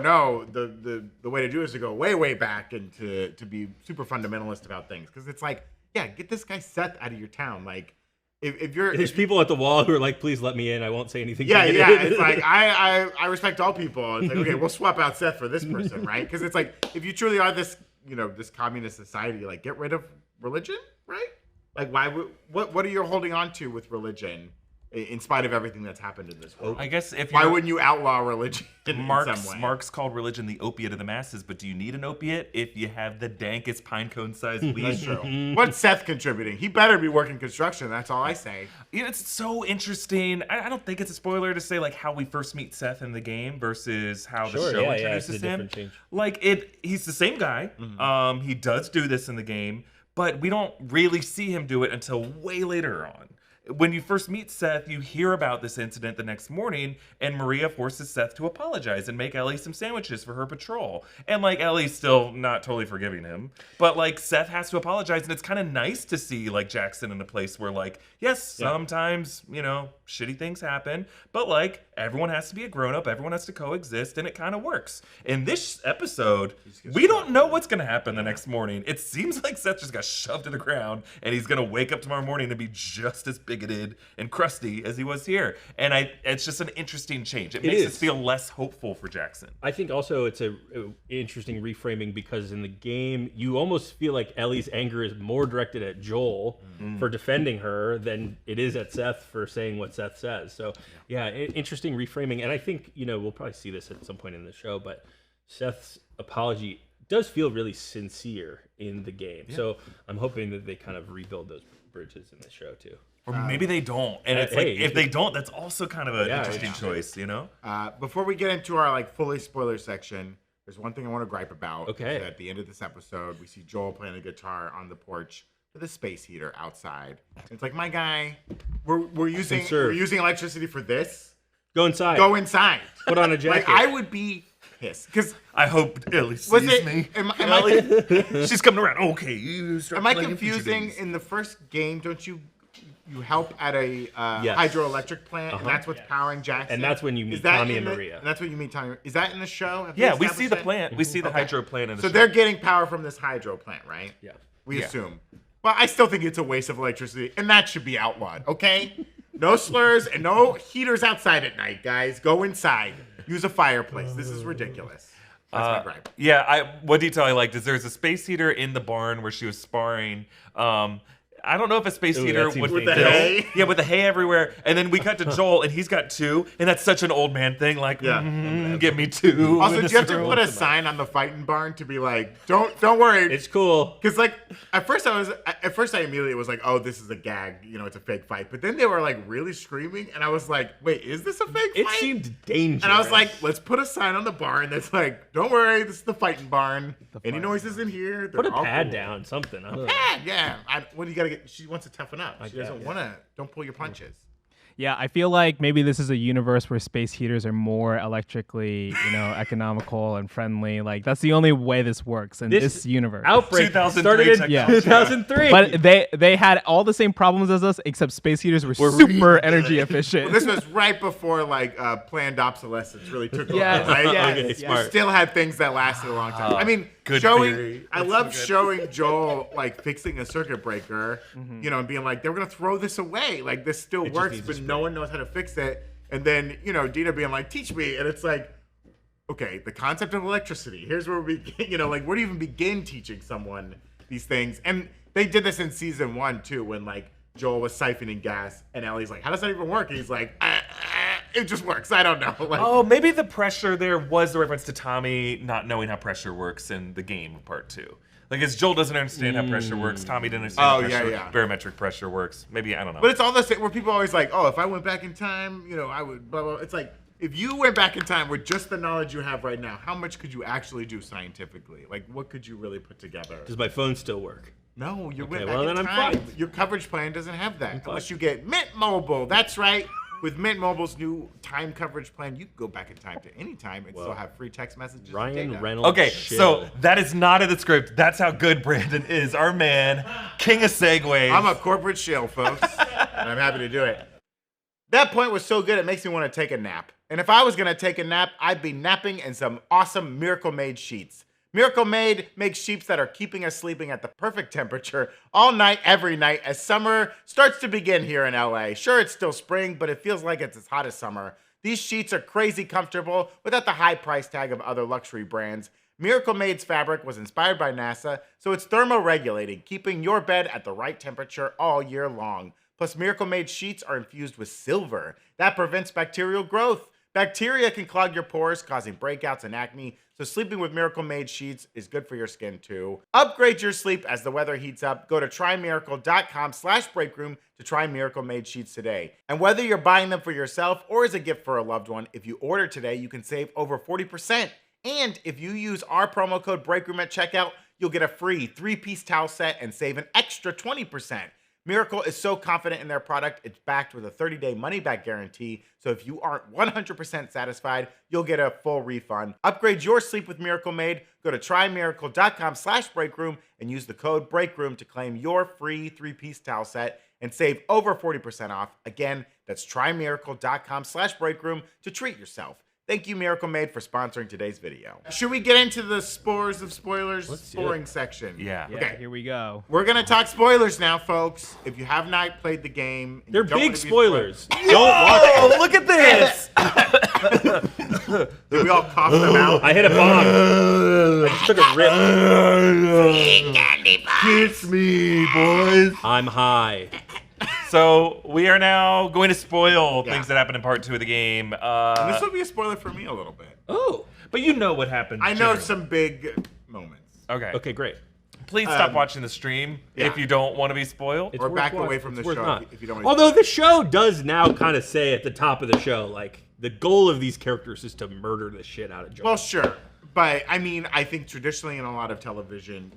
the way to do it is to go way, way back and to be super fundamentalist about things. Because it's like, yeah, get this guy Seth out of your town. Like, if you're... There's people at the wall who are like, please let me in. I won't say anything. Yeah, it's like, I respect all people. It's like, okay, we'll swap out Seth for this person, right? Because it's like, if you truly are this, you know, this communist society, like, get rid of religion, right? Like, what are you holding on to with religion? In spite of everything that's happened in this world. I guess why wouldn't you outlaw religion in some way? Marx called religion the opiate of the masses, but do you need an opiate if you have the dankest pinecone-sized weed? That's true. What's Seth contributing? He better be working construction. That's all I say. You know, it's so interesting. I don't think it's a spoiler to say like how we first meet Seth in the game versus how the show introduces him. Change. Like he's the same guy. Mm-hmm. He does do this in the game, but we don't really see him do it until way later on. When you first meet Seth, you hear about this incident the next morning, and Maria forces Seth to apologize and make Ellie some sandwiches for her patrol. And, like, Ellie's still not totally forgiving him. But, like, Seth has to apologize, and it's kind of nice to see, like, Jackson in a place where, like, yes, sometimes, you know, shitty things happen, but, like, everyone has to be a grown-up, everyone has to coexist, and it kind of works. In this episode, we don't know what's going to happen the next morning. It seems like Seth just got shoved to the ground, and he's going to wake up tomorrow morning and be just as bigoted and crusty as he was here. And it's just an interesting change. It makes us feel less hopeful for Jackson. I think also it's a interesting reframing because in the game, you almost feel like Ellie's anger is more directed at Joel for defending her than it is at Seth for saying what Seth says. So yeah, interesting reframing. And I think, you know, we'll probably see this at some point in the show, but Seth's apology does feel really sincere in the game. Yeah. So I'm hoping that they kind of rebuild those bridges in the show too. Or maybe they don't. And it's like, if they don't, that's also kind of an interesting choice, you know? Before we get into our like fully spoiler section, there's one thing I want to gripe about. Okay. At the end of this episode, we see Joel playing the guitar on the porch with a space heater outside. And it's like, my guy, we're using electricity for this. Go inside. Go inside. Put on a jacket. Like, I would be pissed. Because I hope Ellie sees me. She's coming around. Okay, you start Am I confusing? In the first game, don't you help at a hydroelectric plant, and that's what's powering Jackson? And that's when you meet Tommy and Maria. And that's when you meet Tommy. Is that in the show? Yeah, we see the plant. We see the hydro plant in the show. So they're getting power from this hydro plant, right? Yeah. We assume. Well, I still think it's a waste of electricity, and that should be outlawed, okay? No slurs and no heaters outside at night, guys. Go inside. Use a fireplace. This is ridiculous. That's my gripe. Yeah, one detail I liked is there's a space heater in the barn where she was sparring. I don't know if a space heater that seems would With the hay? Yeah, with the hay everywhere. And then we cut to Joel, and he's got 2, and that's such an old man thing. Like, give me 2. Also, in do you have this to room. put a sign on the fighting barn to be like, don't worry. It's cool. Because like at first I immediately was like, oh, this is a gag, it's a fake fight. But then they were like really screaming, and I was like, wait, is this a fake It fight? seemed dangerous. And I was like, let's put a sign on the barn that's like, don't worry, this is the fighting barn. Any noises in here? put a all pad cool. down, something. I don't know. Pad, yeah. What do you gotta get? She wants to toughen up. She guess, doesn't want to. Don't pull your punches. Yeah, I feel like maybe this is a universe where space heaters are more electrically, economical and friendly. Like that's the only way this works in this universe. Outbreak 2003 started in technology. 2003. But they had all the same problems as us, except space heaters were super energy efficient. This was right before like planned obsolescence really took over, Yes, right? yes, Okay, yes. smart. You still had things that lasted a long time. I mean, good showing. theory. I love showing Joel like fixing a circuit breaker, and being like, "They're gonna throw this away. Like this still just works, needs but a no one knows how to fix it." And then Dina being like, "Teach me," and it's like, okay, the concept of electricity. Here's where we begin. Like, where do you even begin teaching someone these things? And they did this in season 1 too, when like Joel was siphoning gas, and Ellie's like, "How does that even work?" And he's like, "It just works. I don't know." Like, Oh, maybe the pressure there was the reference to Tommy not knowing how pressure works in the game part 2. Like, as Joel doesn't understand how pressure works, Tommy didn't understand how pressure, barometric pressure works. Maybe, I don't know. But it's all the same, where people are always like, oh, if I went back in time, I would blah, blah. It's like, if you went back in time with just the knowledge you have right now, how much could you actually do scientifically? Like, what could you really put together? Does my phone still work? No, you went well, back then in I'm time. fucked. Your coverage plan doesn't have that. Unless fucked. you get Mint Mobile. That's right. With Mint Mobile's new time coverage plan, you can go back in time to any time and still have free text messages and Ryan data. Reynolds. Okay, shit. so that is not in the script. That's how good Brandon is. Our man, king of segues. I'm a corporate shill, folks, and I'm happy to do it. That point was so good, it makes me want to take a nap. And if I was going to take a nap, I'd be napping in some awesome Miracle Made sheets. Miracle Made makes sheets that are keeping us sleeping at the perfect temperature all night, every night, as summer starts to begin here in LA. Sure, it's still spring, but it feels like it's as hot as summer. These sheets are crazy comfortable without the high price tag of other luxury brands. Miracle Made's fabric was inspired by NASA, so it's thermoregulating, keeping your bed at the right temperature all year long. Plus, Miracle Made sheets are infused with silver. That prevents bacterial growth. Bacteria can clog your pores, causing breakouts and acne, so sleeping with Miracle Made sheets is good for your skin too. Upgrade your sleep as the weather heats up. Go to trymiracle.com/breakroom to try Miracle Made sheets today. And whether you're buying them for yourself or as a gift for a loved one, if you order today, you can save over 40%. And if you use our promo code BREAKROOM at checkout, you'll get a free 3-piece towel set and save an extra 20%. Miracle is so confident in their product, it's backed with a 30-day money-back guarantee. So if you aren't 100% satisfied, you'll get a full refund. Upgrade your sleep with Miracle Made. Go to trymiracle.com/breakroom and use the code BREAKROOM to claim your free 3-piece towel set and save over 40% off. Again, that's trymiracle.com/breakroom to treat yourself. Thank you, Miracle Made, for sponsoring today's video. Should we get into the spores of spoilers sporing section? Yeah. Okay. Here we go. We're gonna talk spoilers now, folks. If you have not played the game, and They're you don't big wanna be spoilers. Don't watch it. Oh, look at this! Did we all cough them out? I hit a bomb. I just took a rip. Kiss me, boys. I'm high. So we are now going to spoil Yeah. things that happened in part 2 of the game. And this will be a spoiler for me a little bit. Oh. But you know what happened. I know generally. some big moments. Okay. Okay, great. Please stop watching the stream yeah. if you don't want to be spoiled. It's Or worth back watching. away from the It's worth show not. if you don't. Although the show does now kind of say at the top of the show, like, the goal of these characters is to murder the shit out of Joel. Well, sure. But I mean, I think traditionally in a lot of television,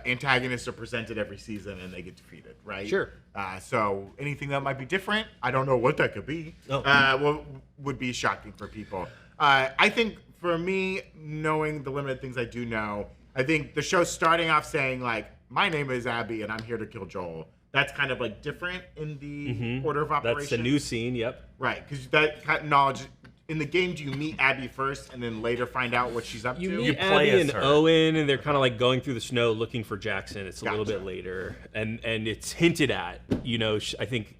antagonists are presented every season and they get defeated, right? Sure. So anything that might be different, I don't know what that could be. Would be shocking for people. I think for me, knowing the limited things I do know, I think the show's starting off saying like, "My name is Abby and I'm here to kill Joel." That's kind of like different in the order of operations. That's the new scene, yep. Right, because that kind of knowledge. In the game, do you meet Abby first and then later find out what she's up You to? meet play Abby as and her. Owen, and they're kind of like going through the snow looking for Jackson. It's a little Gotcha. bit later, and it's hinted at. I think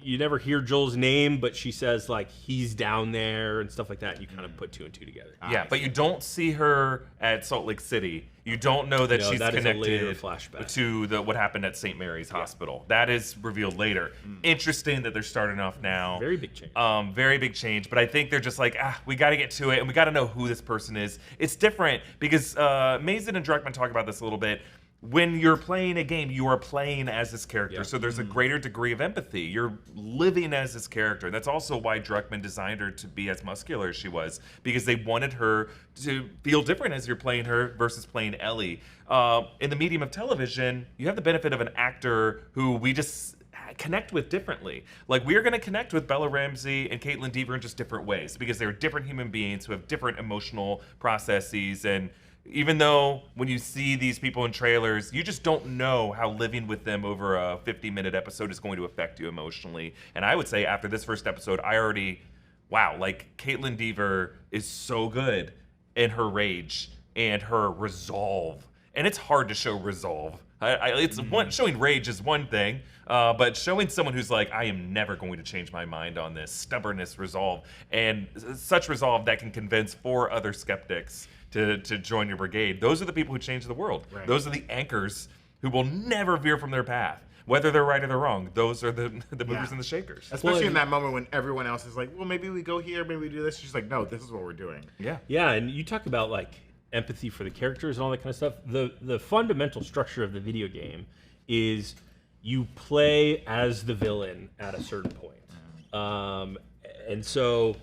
you never hear Joel's name, but she says like he's down there and stuff like that. And you kind of put 2 and 2 together. Yeah, but you don't see her at Salt Lake City. You don't know that she's that is a connected later flashback. to what happened at St. Mary's Hospital. That is revealed later. Interesting that they're starting off now. Very big change. Very big change. But I think they're just like, we got to get to it, and we got to know who this person is. It's different because Mazin and Druckmann talk about this a little bit. When you're playing a game, you are playing as this character. So there's a greater degree of empathy. You're living as this character. That's also why Druckmann designed her to be as muscular as she was, because they wanted her to feel different as you're playing her versus playing Ellie. In the medium of television, you have the benefit of an actor who we just connect with differently. Like, we're going to connect with Bella Ramsey and Caitlin Dever in just different ways because they're different human beings who have different emotional processes. And even though when you see these people in trailers, you just don't know how living with them over a 50-minute episode is going to affect you emotionally. And I would say after this first episode, like Caitlin Dever is so good in her rage and her resolve. And it's hard to show resolve. Showing rage is one thing, but showing someone who's like, I am never going to change my mind on this, stubbornness, resolve, and such resolve that can convince 4 other skeptics to join your brigade. Those are the people who change the world. Right. Those are the anchors who will never veer from their path. Whether they're right or they're wrong, those are the movers and the shakers. Especially in that moment when everyone else is like, well, maybe we go here, maybe we do this. She's like, no, this is what we're doing. Yeah. Yeah, and you talk about like empathy for the characters and all that kind of stuff. The fundamental structure of the video game is you play as the villain at a certain point. And so,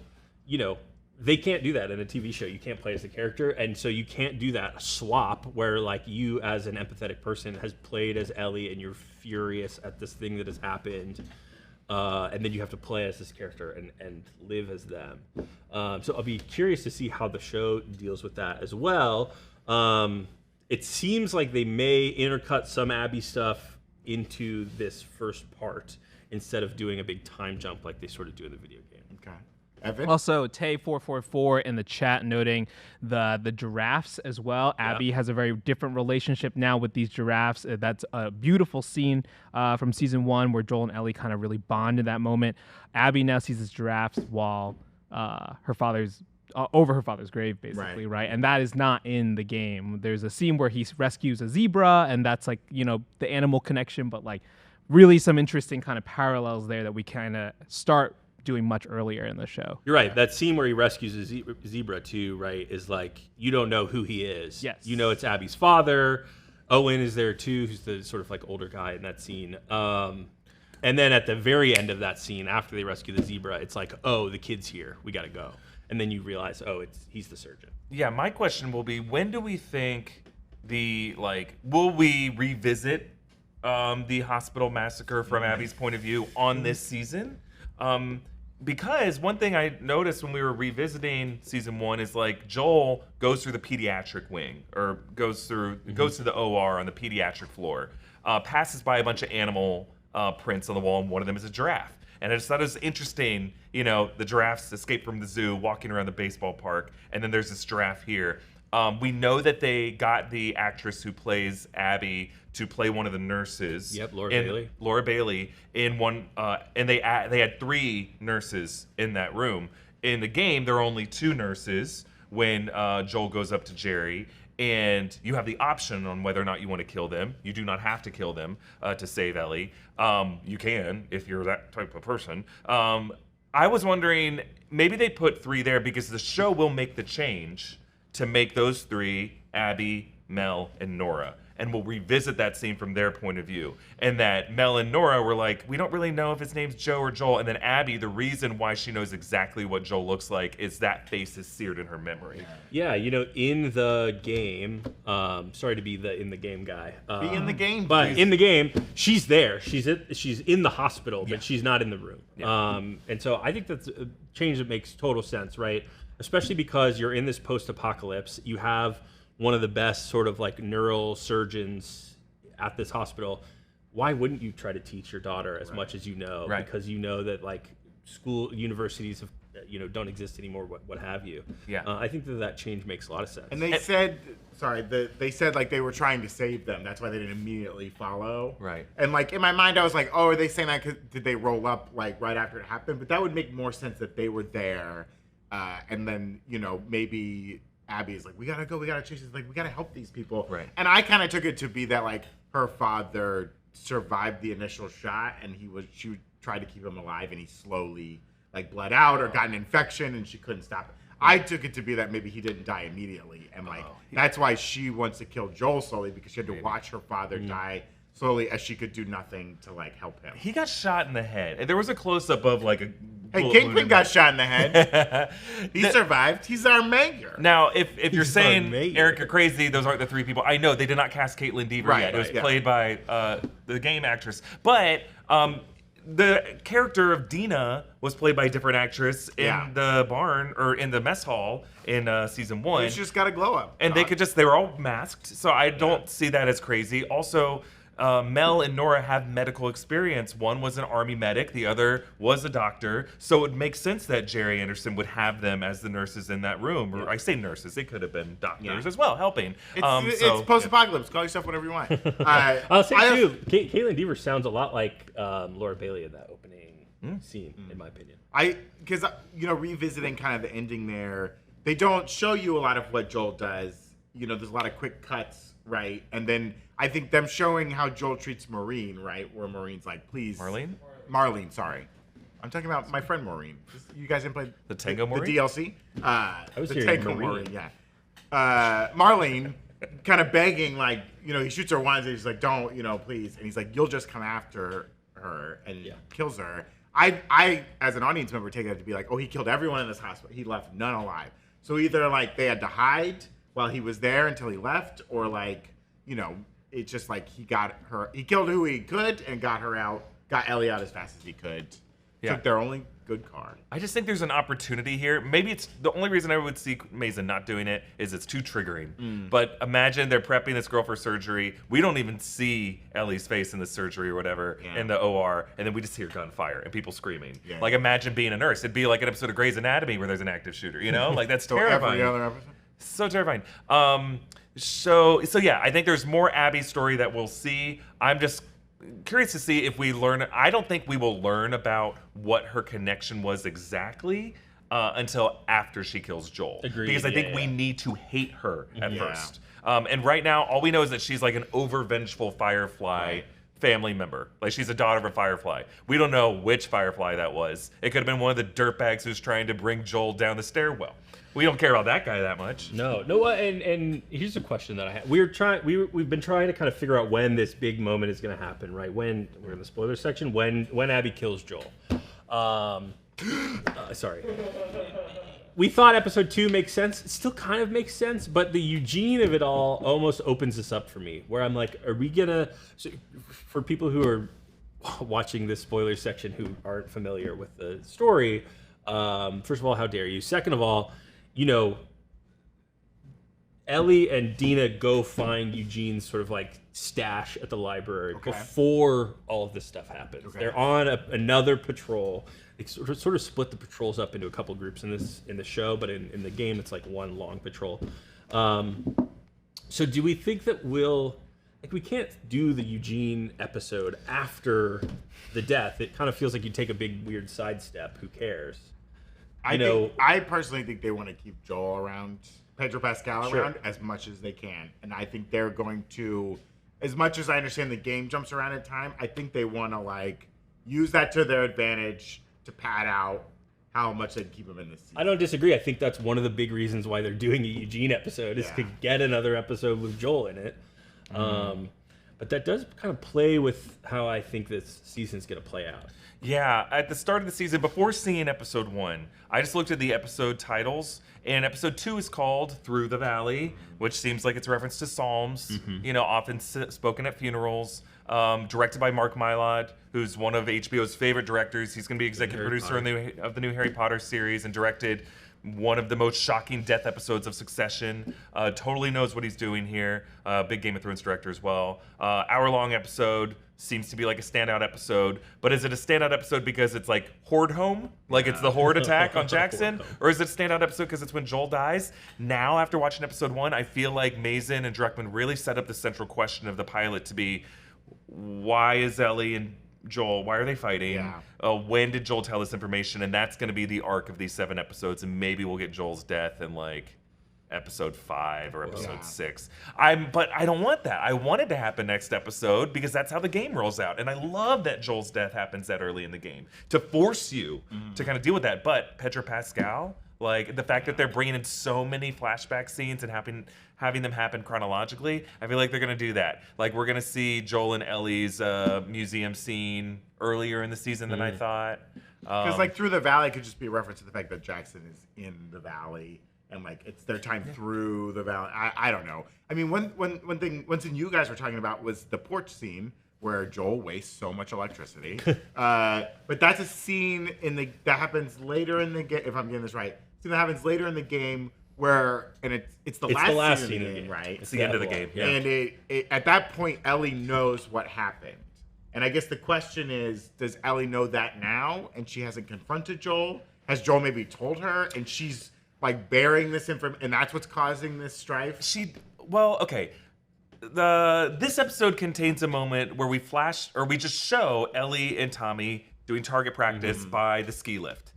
they can't do that in a TV show. You can't play as the character, and so you can't do that swap where like you as an empathetic person has played as Ellie and you're furious at this thing that has happened, and then you have to play as this character and live as them. So I'll be curious to see how the show deals with that as well. It seems like they may intercut some Abby stuff into this first part instead of doing a big time jump like they sort of do in the video game. Okay. Evan? Also, Tay444 in the chat noting the giraffes as well. Yeah. Abby has a very different relationship now with these giraffes. That's a beautiful scene from season 1 where Joel and Ellie kind of really bond in that moment. Abby now sees these giraffes while her father's over her father's grave, basically, right? And that is not in the game. There's a scene where he rescues a zebra, and that's like, the animal connection, but like really some interesting kind of parallels there that we kind of start doing much earlier in the show. You're right. That scene where he rescues a zebra too, right, is like, you don't know who he is. Yes. It's Abby's father. Owen is there too, who's the sort of like older guy in that scene. And then at the very end of that scene, after they rescue the zebra, it's like, oh, the kid's here. We got to go. And then you realize, he's the surgeon. Yeah, my question will be, when do we think will we revisit the hospital massacre from Abby's point of view on this season? Because one thing I noticed when we were revisiting season 1 is like Joel goes through the pediatric wing, or goes to the OR on the pediatric floor, passes by a bunch of animal prints on the wall, and one of them is a giraffe. And I just thought it was interesting, the giraffes escape from the zoo, walking around the baseball park, and then there's this giraffe here. We know that they got the actress who plays Abby to play one of the nurses. Yep, Laura Bailey in one, and they had 3 nurses in that room. In the game, there are only 2 nurses when Joel goes up to Jerry, and you have the option on whether or not you want to kill them. You do not have to kill them to save Ellie. You can if you're that type of person. I was wondering, maybe they put 3 there because the show will make the change to make those 3 Abby, Mel, and Nora. And we'll revisit that scene from their point of view. And that Mel and Nora were like, we don't really know if his name's Joe or Joel. And then Abby, the reason why she knows exactly what Joel looks like is that face is seared in her memory. Yeah, in the game, sorry to be the in the game guy. Be in the game, but please. in the game, she's there. She's in the hospital, but she's not in the room. Yeah. And so I think that's a change that makes total sense, right? Especially because you're in this post-apocalypse. You have one of the best sort of like neurosurgeons at this hospital. Why wouldn't you try to teach your daughter as much as you know? Right. Because you know that like universities have, don't exist anymore, what have you. Yeah. I think that change makes a lot of sense. And they said, they said like they were trying to save them. That's why they didn't immediately follow. Right. And like in my mind, I was like, oh, are they saying that 'cause did they roll up like right after it happened? But that would make more sense that they were there, and then maybe Abby is like, we gotta go, we gotta chase this, like we gotta help these people. Right. And I kind of took it to be that like her father survived the initial shot, and she tried to keep him alive, and he slowly like bled out or got an infection, and she couldn't stop it. I took it to be that maybe he didn't die immediately, and like that's why she wants to kill Joel slowly, because she had to watch her father die slowly, as she could do nothing to like help him. He got shot in the head, and there was a close up of like a. Hey, Kingpin got shot in the head. He survived. He's our mayor. Now, if you're saying mayor. Eric, you're crazy, those aren't the three people. I know they did not cast Caitlin Dever yet. It was played by the game actress, but the character of Dina was played by a different actress in the barn or in the mess hall in season 1. He's just got a glow up. And they were all masked, so I don't see that as crazy. Also, Mel and Nora have medical experience. One was an army medic, the other was a doctor. So it makes sense that Jerry Anderson would have them as the nurses in that room. Or I say nurses, they could have been doctors as well, helping. It's post-apocalypse. Call yourself whatever you want. I'll say too, Caitlin Dever sounds a lot like Laura Bailey in that opening scene, in my opinion. Because revisiting kind of the ending there, they don't show you a lot of what Joel does. There's a lot of quick cuts, right? And then I think them showing how Joel treats Maureen, right? Where Maureen's like, please. Marlene, sorry. I'm talking about my friend Maureen. You guys didn't play the Tango Maureen? The DLC? I was the hearing Tango Maureen. Yeah. Marlene kind of begging, like, he shoots her once and he's like, don't, please. And he's like, you'll just come after her, and kills her. I, as an audience member, take that to be like, oh, he killed everyone in this hospital. He left none alive. So either like they had to hide while he was there until he left, or like, it's just like he killed who he could and got her out, got Ellie out as fast as he could. Yeah. Took their only good car. I just think there's an opportunity here. Maybe it's the only reason I would see Mason not doing it is it's too triggering. But imagine they're prepping this girl for surgery. We don't even see Ellie's face in the surgery or whatever in the OR, and then we just hear gunfire and people screaming. Yeah. Like imagine being a nurse. It'd be like an episode of Grey's Anatomy where there's an active shooter. Like that's terrifying. Every other episode. So terrifying. So yeah, I think there's more Abby story that we'll see. I'm just curious to see if we learn. I don't think we will learn about what her connection was exactly until after she kills Joel. Agreed. Because I think we need to hate her at first. And right now, all we know is that she's like an over-vengeful Firefly family member. Like she's a daughter of a Firefly. We don't know which Firefly that was. It could have been one of the dirtbags who's trying to bring Joel down the stairwell. We don't care about that guy that much. No. And here's a question that I have. We've been trying to kind of figure out when this big moment is going to happen, right? When we're in the spoiler section. When Abby kills Joel. Sorry. We thought episode 2 makes sense. It still kind of makes sense, but the Eugene of it all almost opens this up for me, where I'm like, are we gonna? So for people who are watching this spoiler section who aren't familiar with the story, first of all, how dare you? Second of all, Ellie and Dina go find Eugene's sort of like stash at the library before all of this stuff happens. They're on another patrol. They sort of split the patrols up into a couple groups in the show, but in the game it's like one long patrol. So do we think that we can't do the Eugene episode after the death? It kind of feels like you take a big weird sidestep. Who cares? I personally think they want to keep Joel around, Pedro Pascal around as much as they can. And I think they're going to, as much as I understand the game jumps around at time, I think they want to like use that to their advantage to pad out how much they keep him in the season. I don't disagree. I think that's one of the big reasons why they're doing a Eugene episode is to get another episode with Joel in it. But that does kind of play with how I think this season's going to play out. Yeah, at the start of the season, before seeing episode 1, I just looked at the episode titles, and episode 2 is called Through the Valley, which seems like it's a reference to Psalms, often spoken at funerals. Directed by Mark Mylod, who's one of HBO's favorite directors. He's going to be executive producer of the new Harry Potter series and directed one of the most shocking death episodes of Succession. Totally knows what he's doing here. Big Game of Thrones director as well. Hour-long episode. Seems to be like a standout episode, but is it a standout episode because it's like Horde Home? Like it's the Horde attack on Jackson? Or is it a standout episode because it's when Joel dies? Now, after watching episode 1, I feel like Mazin and Druckmann really set up the central question of the pilot to be, why is Ellie and Joel, why are they fighting? Yeah. When did Joel tell this information? And that's going to be the arc of these 7 episodes, and maybe we'll get Joel's death in like episode 5 or episode 6. But I don't want that. I want it to happen next episode because that's how the game rolls out. And I love that Joel's death happens that early in the game to force you to kind of deal with that. But Pedro Pascal, like the fact that they're bringing in so many flashback scenes and having them happen chronologically, I feel like they're going to do that. Like we're going to see Joel and Ellie's museum scene earlier in the season than I thought. Because like Through the Valley could just be a reference to the fact that Jackson is in the valley. And like it's their time through the valley. I don't know. I mean, one thing you guys were talking about was the porch scene where Joel wastes so much electricity. But that's a scene that happens later in the game. If I'm getting this right, scene that happens later in the game where it's the last scene in the game, right? It's the end of the game. Yeah. And it at that point, Ellie knows what happened. And I guess the question is, does Ellie know that now? And she hasn't confronted Joel. Has Joel maybe told her? And she's like bearing this information, and that's what's causing this strife? Okay. This episode contains a moment where we just show Ellie and Tommy doing target practice by the ski lift.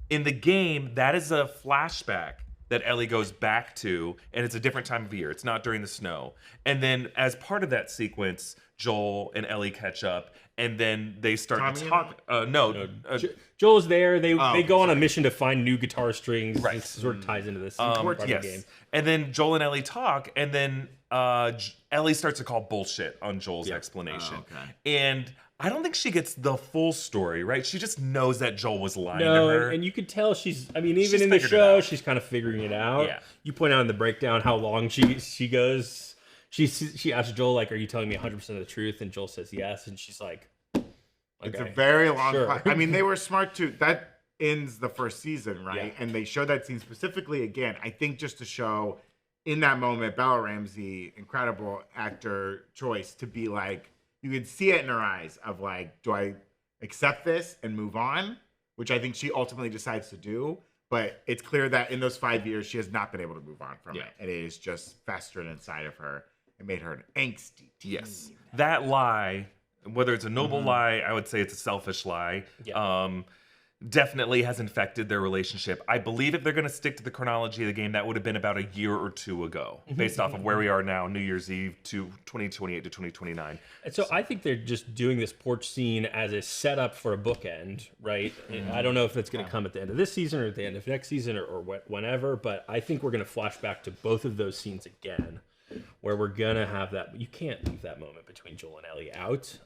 In the game, that is a flashback that Ellie goes back to, and it's a different time of year. It's not during the snow. And then as part of that sequence, Joel and Ellie catch up, and then they start to talk. Joel's there. They go on a mission to find new guitar strings. Right. This sort of ties into this part of the game. And then Joel and Ellie talk, and then Ellie starts to call bullshit on Joel's explanation. And I don't think she gets the full story, right? She just knows that Joel was lying to her. And you could tell she's in the show, she's kind of figuring it out. Yeah. You point out in the breakdown how long she goes. She asks Joel, like, are you telling me 100% of the truth? And Joel says yes. And she's like, okay. It's a very long time. I mean, they were smart too. That ends the first season, right? Yeah. And they show that scene specifically again, I think just to show in that moment, Bella Ramsey, incredible actor choice to be like, you could see it in her eyes of like, do I accept this and move on? Which I think she ultimately decides to do. But it's clear that in those 5 years, she has not been able to move on from it. And it is just festering inside of her. It made her an angsty teen. Yes. That lie, whether it's a noble lie, I would say it's a selfish lie, definitely has infected their relationship. I believe if they're going to stick to the chronology of the game, that would have been about a year or two ago, based off of where we are now, New Year's Eve to 2028 to 2029. And so I think they're just doing this porch scene as a setup for a bookend, right? I don't know if that's going to come at the end of this season or at the end of next season or whenever, but I think we're going to flash back to both of those scenes again, where we're going to have that. You can't leave that moment between Joel and Ellie out.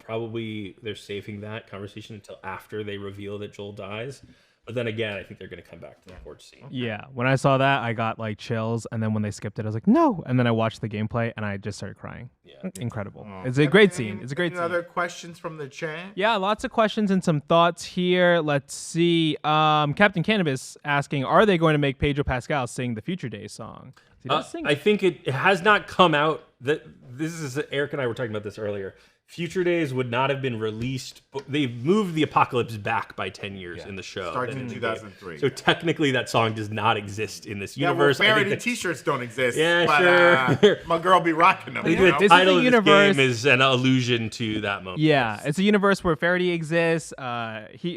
Probably they're saving that conversation until after they reveal that Joel dies. But then again, I think they're going to come back to the porch scene. Yeah, when I saw that, I got like chills, and then when they skipped it, I was like, no. And then I watched the gameplay, and I just started crying. Yeah, incredible. It's a great scene. It's a great scene. Other questions from the chat? Yeah, lots of questions and some thoughts here. Let's see. Captain Cannabis asking, are they going to make Pedro Pascal sing the Future Days song? I think it has not come out. Eric and I were talking about this earlier. Future Days would not have been released. They've moved the apocalypse back by 10 years in the show. Starting in 2003. So technically that song does not exist in this universe. Yeah, well, parody t-shirts don't exist. Yeah, but, sure. My girl be rocking them. The title of this game is an allusion to that moment. Yeah, it's a universe where Faraday exists.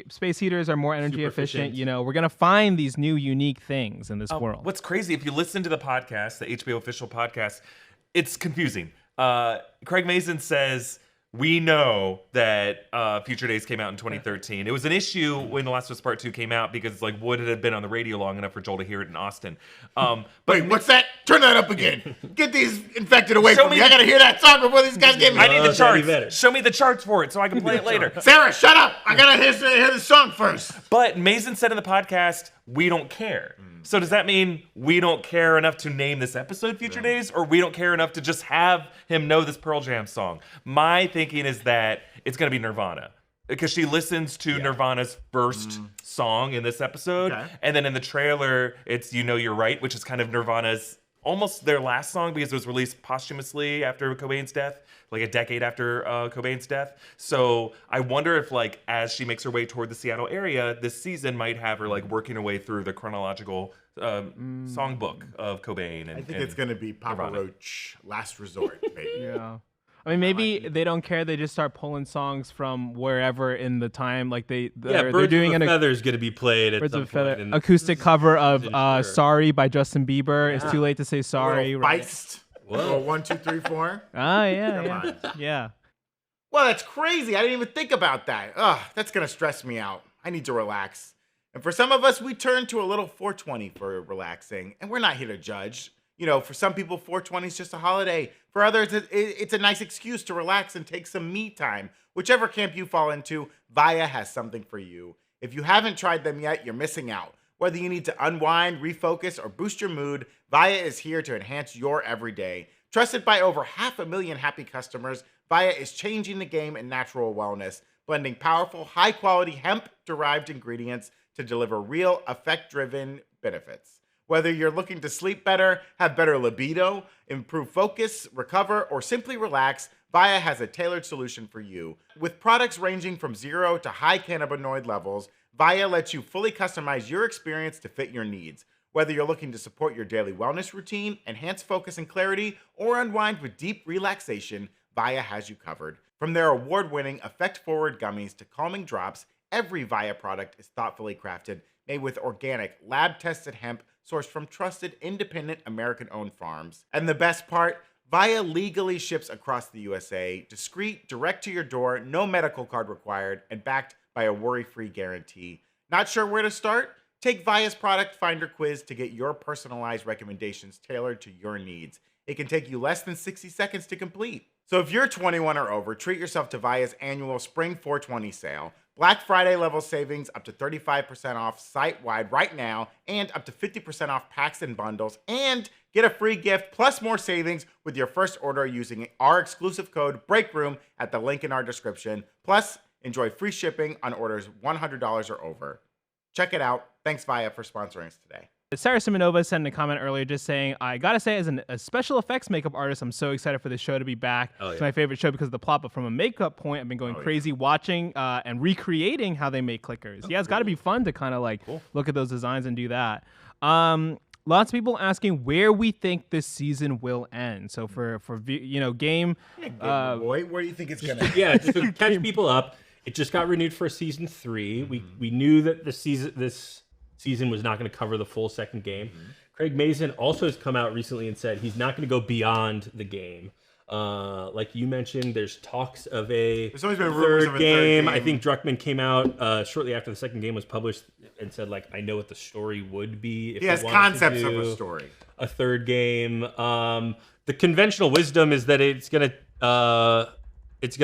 Space heaters are more energy efficient. You know, we're going to find these new unique things in this world. What's crazy, if you listen to the podcast, the HBO official podcast, it's confusing. Craig Mazin says, we know that Future Days came out in 2013. It was an issue when The Last of Us Part 2 came out because, like, would it have been on the radio long enough for Joel to hear it in Austin? But wait, what's that? Turn that up again. Get these infected away from me. I gotta hear that song before these guys get me. I need the charts. Show me the charts for it so I can play it later. Sarah, shut up. I gotta hear the song first. But Mazin said in the podcast, we don't care. So does that mean we don't care enough to name this episode Future Days, or we don't care enough to just have him know this Pearl Jam song? My thinking is that it's going to be Nirvana. because she listens to Nirvana's first song in this episode, and then in the trailer, it's "You Know You're Right," which is kind of Nirvana's almost their last song because it was released posthumously after Cobain's death, like a decade after Cobain's death. So I wonder if, like, as she makes her way toward the Seattle area, this season might have her like working her way through the chronological songbook of Cobain. And I think it's going to be Papa Roach, Last Resort, baby. Yeah. I mean, maybe they don't care. They just start pulling songs from wherever in the time. Like they're doing an Feather's going to be played at some point. Acoustic cover of "Sorry" by Justin Bieber. It's too late to say sorry. Feist. Whoa. 1, 2, 3, 4. Ah, yeah. Well, that's crazy. I didn't even think about that. Ugh, that's going to stress me out. I need to relax. And for some of us, we turn to a little 420 for relaxing. And we're not here to judge. You know, for some people, 420 is just a holiday. For others, it's a nice excuse to relax and take some me time. Whichever camp you fall into, Via has something for you. If you haven't tried them yet, you're missing out. Whether you need to unwind, refocus, or boost your mood, Via is here to enhance your everyday. Trusted by over 500,000 happy customers, Via is changing the game in natural wellness, blending powerful, high-quality hemp-derived ingredients to deliver real, effect-driven benefits. Whether you're looking to sleep better, have better libido, improve focus, recover, or simply relax, Via has a tailored solution for you. With products ranging from 0 to high cannabinoid levels, Via lets you fully customize your experience to fit your needs. Whether you're looking to support your daily wellness routine, enhance focus and clarity, or unwind with deep relaxation, Via has you covered. From their award-winning effect-forward gummies to calming drops, every Via product is thoughtfully crafted, made with organic, lab-tested hemp sourced from trusted, independent, American-owned farms. And the best part, Via legally ships across the USA, discreet, direct to your door, no medical card required, and backed by a worry-free guarantee. Not sure where to start? Take Via's Product Finder quiz to get your personalized recommendations tailored to your needs. It can take you less than 60 seconds to complete. So if you're 21 or over, treat yourself to Via's annual Spring 420 sale. Black Friday level savings up to 35% off site-wide right now, and up to 50% off packs and bundles, and get a free gift plus more savings with your first order using our exclusive code BREAKROOM at the link in our description. Plus, enjoy free shipping on orders $100 or over. Check it out. Thanks, Via, for sponsoring us today. Sarah Simonova sent a comment earlier just saying, I gotta say, as a special effects makeup artist, I'm so excited for this show to be back. It's my favorite show because of the plot, but from a makeup point, I've been going crazy watching and recreating how they make clickers. It's gotta be fun to kind of like look at those designs and do that. Lots of people asking where we think this season will end. So for game... Boy, where do you think it's gonna end? Just to catch people up, it just got renewed for season 3. We knew that this season was not going to cover the full second game. Craig Mazin also has come out recently and said he's not going to go beyond the game. Like you mentioned, there's talks of there's always been rumors of a third game. I think Druckmann came out shortly after the second game was published and said, like, I know what the story would be. If he has concepts of a story. A third game. The conventional wisdom is that it's gonna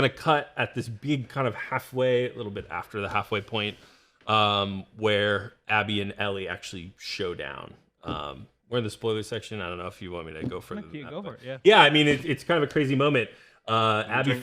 cut at this big kind of halfway, a little bit after the halfway point, where Abby and Ellie actually show down. We're in the spoiler section. I don't know if you want me to go further than that. Go for it, yeah, I mean, it's kind of a crazy moment. Abby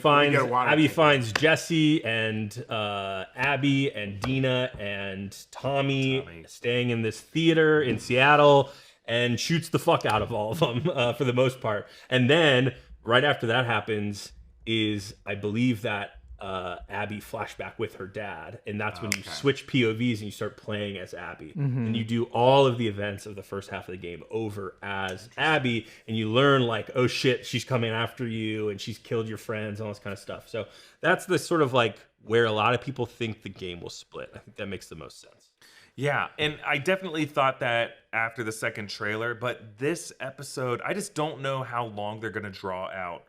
finds Jesse and Abby and Dina and Tommy staying in this theater in Seattle and shoots the fuck out of all of them for the most part. And then right after that happens is, I believe that Abby flashback with her dad, and that's when you switch POVs and you start playing as Abby, and you do all of the events of the first half of the game over as Abby, and you learn like, oh shit, she's coming after you and she's killed your friends and all this kind of stuff. So that's the sort of like where a lot of people think the game will split. I think that makes the most sense. Yeah, and I definitely thought that after the second trailer, but this episode, I just don't know how long they're going to draw out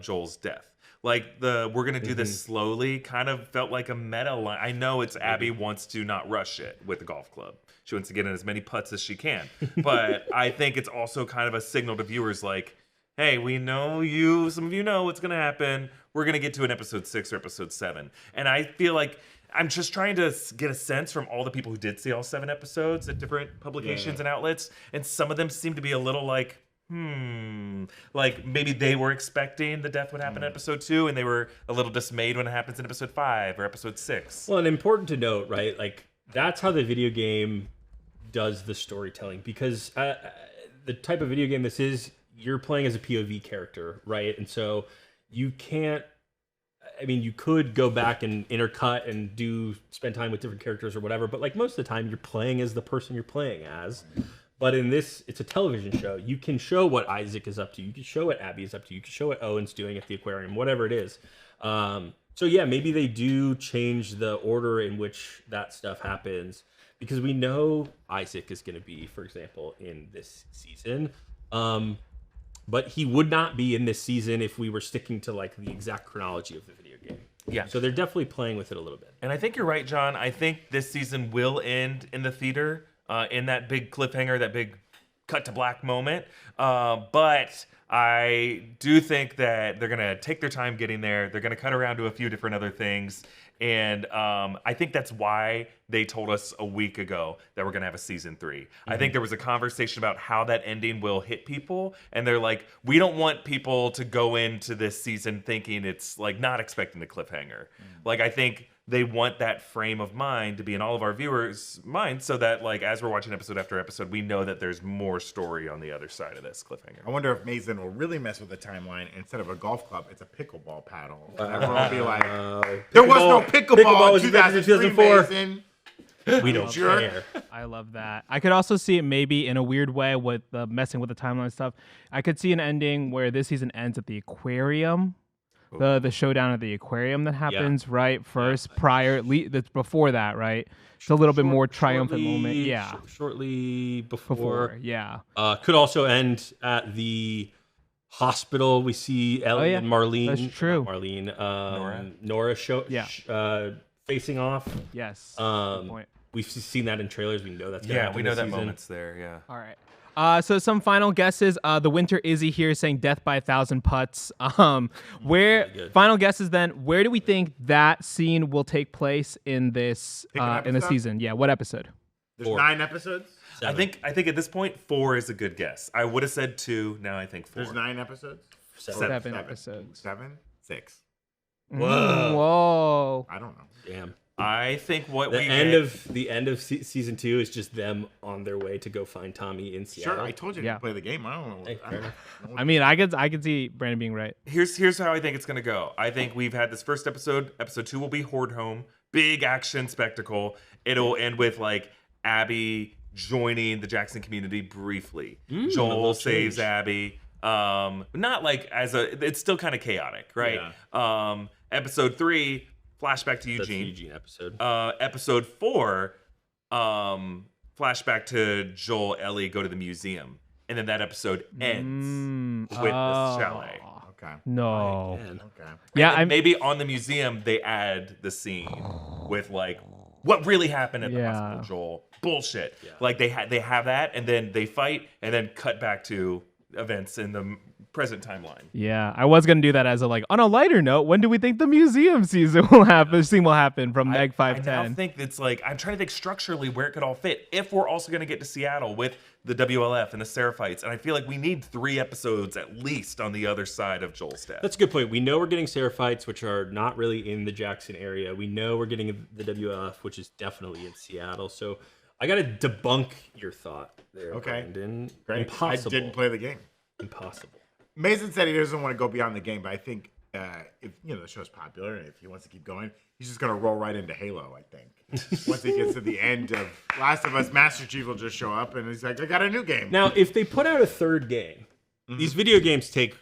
Joel's death. Like we're gonna do this slowly kind of felt like a meta line. I know it's Abby wants to not rush it with the golf club. She wants to get in as many putts as she can. But I think it's also kind of a signal to viewers like, hey, we know you, some of you know what's gonna happen. We're gonna get to an episode 6 or episode 7. And I feel like I'm just trying to get a sense from all the people who did see all 7 episodes at different publications and outlets. And some of them seem to be a little like, Like maybe they were expecting the death would happen in episode 2, and they were a little dismayed when it happens in episode 5 or episode 6. Well, and important to note, right? Like that's how the video game does the storytelling, because the type of video game this is, you're playing as a POV character, right? And so you can't. I mean, you could go back and intercut and spend time with different characters or whatever, but like most of the time, you're playing as the person you're playing as. But in this, it's a television show. You can show what Isaac is up to. You can show what Abby is up to. You can show what Owen's doing at the aquarium, whatever it is. So yeah, maybe they do change the order in which that stuff happens, because we know Isaac is going to be, for example, in this season. But he would not be in this season if we were sticking to like the exact chronology of the video game. Yeah. So they're definitely playing with it a little bit. And I think you're right, John. I think this season will end in the theater, in that big cliffhanger, that big cut to black moment. But I do think that they're going to take their time getting there. They're going to cut around to a few different other things. And I think that's why they told us a week ago that we're going to have a season 3. I think there was a conversation about how that ending will hit people. And they're like, we don't want people to go into this season thinking it's like not expecting the cliffhanger. Like, I think they want that frame of mind to be in all of our viewers' minds, so that like as we're watching episode after episode, we know that there's more story on the other side of this cliffhanger. I wonder if Mason will really mess with the timeline. Instead of a golf club, it's a pickleball paddle. Everyone will be like, there was no pickleball was in invented in 2004. 2004. We don't care. I love that. I could also see it maybe in a weird way with the messing with the timeline stuff. I could see an ending where this season ends at the aquarium. The showdown at the aquarium that happens right first, that's before that, right? It's a little bit more triumphant moment. Yeah. Shortly before. Yeah. Could also end at the hospital. We see Ellie and Marlene. That's true. Not Marlene. Nora facing off. Yes. Good point. We've seen that in trailers. We know that's going to happen we know this that season. moment's there, yeah. All right. So some final guesses. The Winter Izzy here saying death by 1,000 putts. Final guesses then, where do we think that scene will take place in this in the season? Yeah, what episode? There's 9 episodes? 7. I think at this point 4 is a good guess. I would have said 2, now I think 4. There's 9 episodes? 7 episodes. 7? 6. Whoa. I don't know. Damn. I think the end of season 2 is just them on their way to go find Tommy in Seattle. Sure, I told you to play the game. I don't know. I mean, I could see Brandon being right. Here's how I think it's gonna go. I think we've had this first episode. Episode 2 will be Horde Home, big action spectacle. It'll end with like Abby joining the Jackson community briefly. Joel saves Abby. Not like it's still kind of chaotic, right? Yeah. Episode 3. Flashback to Eugene. That's the Eugene episode. Episode 4, flashback to Joel, Ellie go to the museum, and then that episode ends with the chalet. Okay. No. Okay. Yeah, maybe on the museum they add the scene with like what really happened at the hospital. Joel, bullshit. Yeah. Like they have that, and then they fight, and then cut back to events in the present timeline. Yeah, I was gonna do that as on a lighter note. When do we think the museum season will happen? Scene will happen from Meg 510. I now think it's like I'm trying to think structurally where it could all fit. If we're also gonna get to Seattle with the WLF and the Seraphites, and I feel like we need 3 episodes at least on the other side of Joel's death. That's a good point. We know we're getting Seraphites, which are not really in the Jackson area. We know we're getting the WLF, which is definitely in Seattle. So I gotta debunk your thought there. Okay. Brandon. Great. Impossible. I didn't play the game. Impossible. Mason said he doesn't want to go beyond the game, but I think if the show's popular and if he wants to keep going, he's just gonna roll right into Halo. I think once he gets to the end of Last of Us, Master Chief will just show up and he's like, "I got a new game." Now, if they put out a 3rd game, these video games take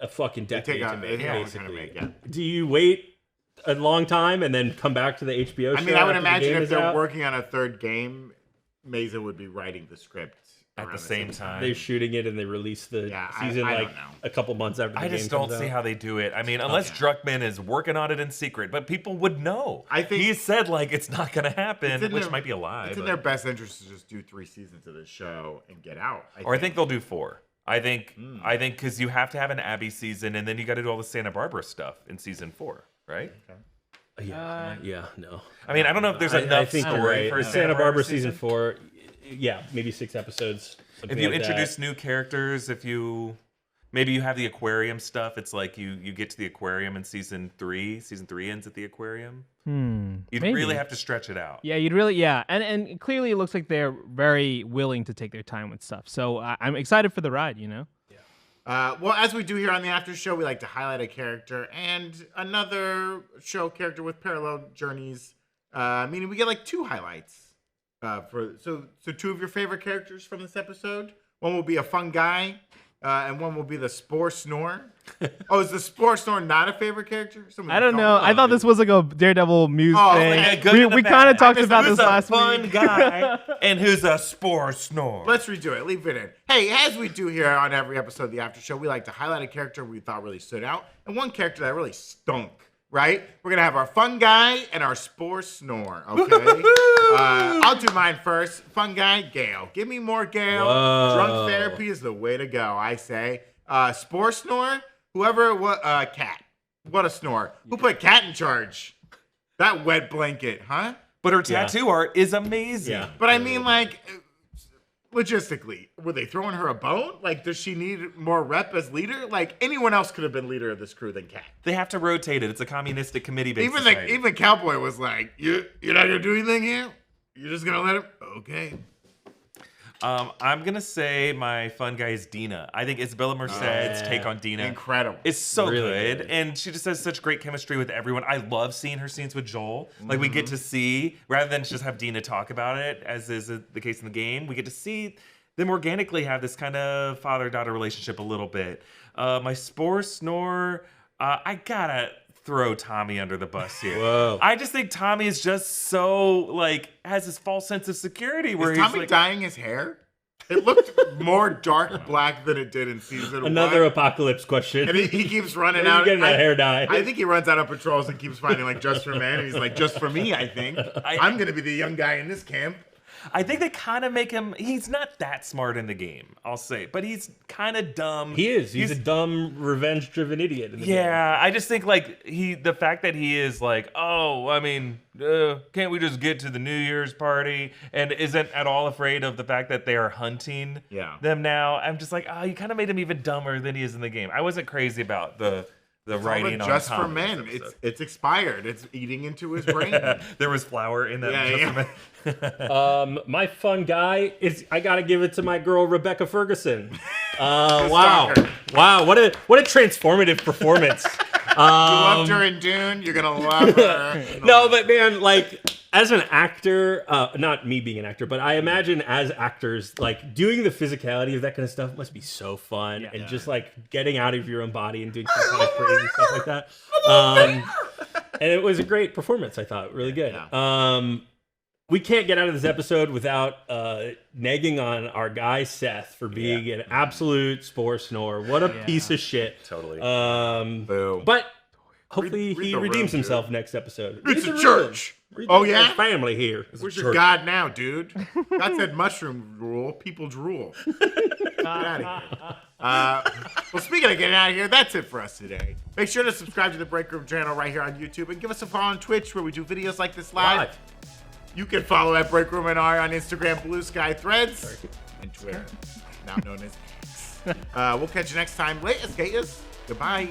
a fucking decade to make. Basically, do you wait a long time and then come back to the HBO show? I mean, I would imagine if they're working on a 3rd game, Mason would be writing the script. At the same time. They're shooting it and they release the season a couple months after the game I just don't see how they do it. I mean, unless Druckmann is working on it in secret, but people would know. I think he said it's not going to happen, which might be a lie. It's in their best interest to just do 3 seasons of this show and get out. I think they'll do 4. I think because you have to have an Abby season, and then you got to do all the Santa Barbara stuff in season 4, right? Okay. No. I mean, I don't know if there's enough story for Santa Barbara season 4. yeah, maybe 6 episodes. If you introduce new characters, maybe you have the aquarium stuff. It's like you get to the aquarium in season 3. Season 3 ends at the aquarium. You'd maybe. really have to stretch it out. Yeah, you'd really, yeah. And clearly it looks like they're very willing to take their time with stuff. So I'm excited for the ride, you know? Well, as we do here on the after show, we like to highlight a character and another show character with parallel journeys. Meaning we get like 2 highlights. So 2 of your favorite characters from this episode. One will be a fun guy, and one will be the Spore Snore. Oh, is the Spore Snore not a favorite character? I don't know. I thought this was like a Daredevil Muse thing. Man, we kind of talked about this last week. Fun guy, and who's a Spore Snore? Let's redo it. Leave it in. Hey, as we do here on every episode of the after show, we like to highlight a character we thought really stood out and one character that really stunk. Right? We're going to have our fun guy and our Spore Snore, okay? I'll do mine first. Fun guy, Gale. Give me more Gale. Whoa. Drunk therapy is the way to go, I say. Spore Snore, Cat. What a snore. Who put Cat in charge? That wet blanket, huh? But her tattoo art is amazing. Yeah. But I mean, like, logistically, were they throwing her a bone? Like, does she need more rep as leader? Like, anyone else could have been leader of this crew than Cat. They have to rotate it. It's a communistic committee-based society. Even Cowboy was like, you're not gonna do anything here? You're just gonna let him? Okay. I'm gonna say my fun guy is Dina. I think Isabella Merced's take on Dina Incredible. is so Really good, good. and she just has such great chemistry with everyone. I love seeing her scenes with Joel. Like we get to see, rather than just have Dina talk about it, as is the case in the game, we get to see them organically have this kind of father-daughter relationship a little bit. My Spore Snore, I gotta throw Tommy under the bus here. Whoa. I just think Tommy is just so, like, has this false sense of security where Is he's Tommy like, dyeing his hair? It looked more dark black than it did in season 1. Another apocalypse question. And he keeps running Where are you out. getting that hair dye? I think he runs out of patrols and keeps finding like just for men. And he's like, just for me, I think. I'm going to be the young guy in this camp. I think they kind of make him, he's not that smart in the game, I'll say, but he's kind of dumb. He is. He's a dumb, revenge-driven idiot in the game. Yeah, I just think like the fact that he is like, oh, I mean, can't we just get to the New Year's party? And isn't at all afraid of the fact that they are hunting them now. I'm just like, oh, you kind of made him even dumber than he is in the game. I wasn't crazy about the writing on just Tommy for men. this episode. It's expired. It's eating into his brain. There was flour in that. My fun guy is, I gotta give it to my girl Rebecca Ferguson. Stalker. Wow, what a transformative performance. You loved her in Dune. You're gonna love her. No, but man, like as an actor, not me being an actor, but I imagine as actors, like doing the physicality of that kind of stuff must be so fun, and just like getting out of your own body and doing some kind of crazy stuff like that. And it was a great performance. I thought really good. We can't get out of this episode without negging on our guy Seth for being an absolute Spore Snore. What a piece of shit. Totally. Boo. But hopefully Read he the redeems room, himself next episode. It's Read a the church. room. Oh, yeah? There's family here. Where's your God now, dude? God said mushroom rule, people drool. Get out of here. Well, speaking of getting out of here, that's it for us today. Make sure to subscribe to the Breakroom channel right here on YouTube and give us a follow on Twitch where we do videos like this live. You can follow at Breakroom and R on Instagram, Blue Sky Threads, and Twitter, now known as X. We'll catch you next time. Latest, skaters. Goodbye.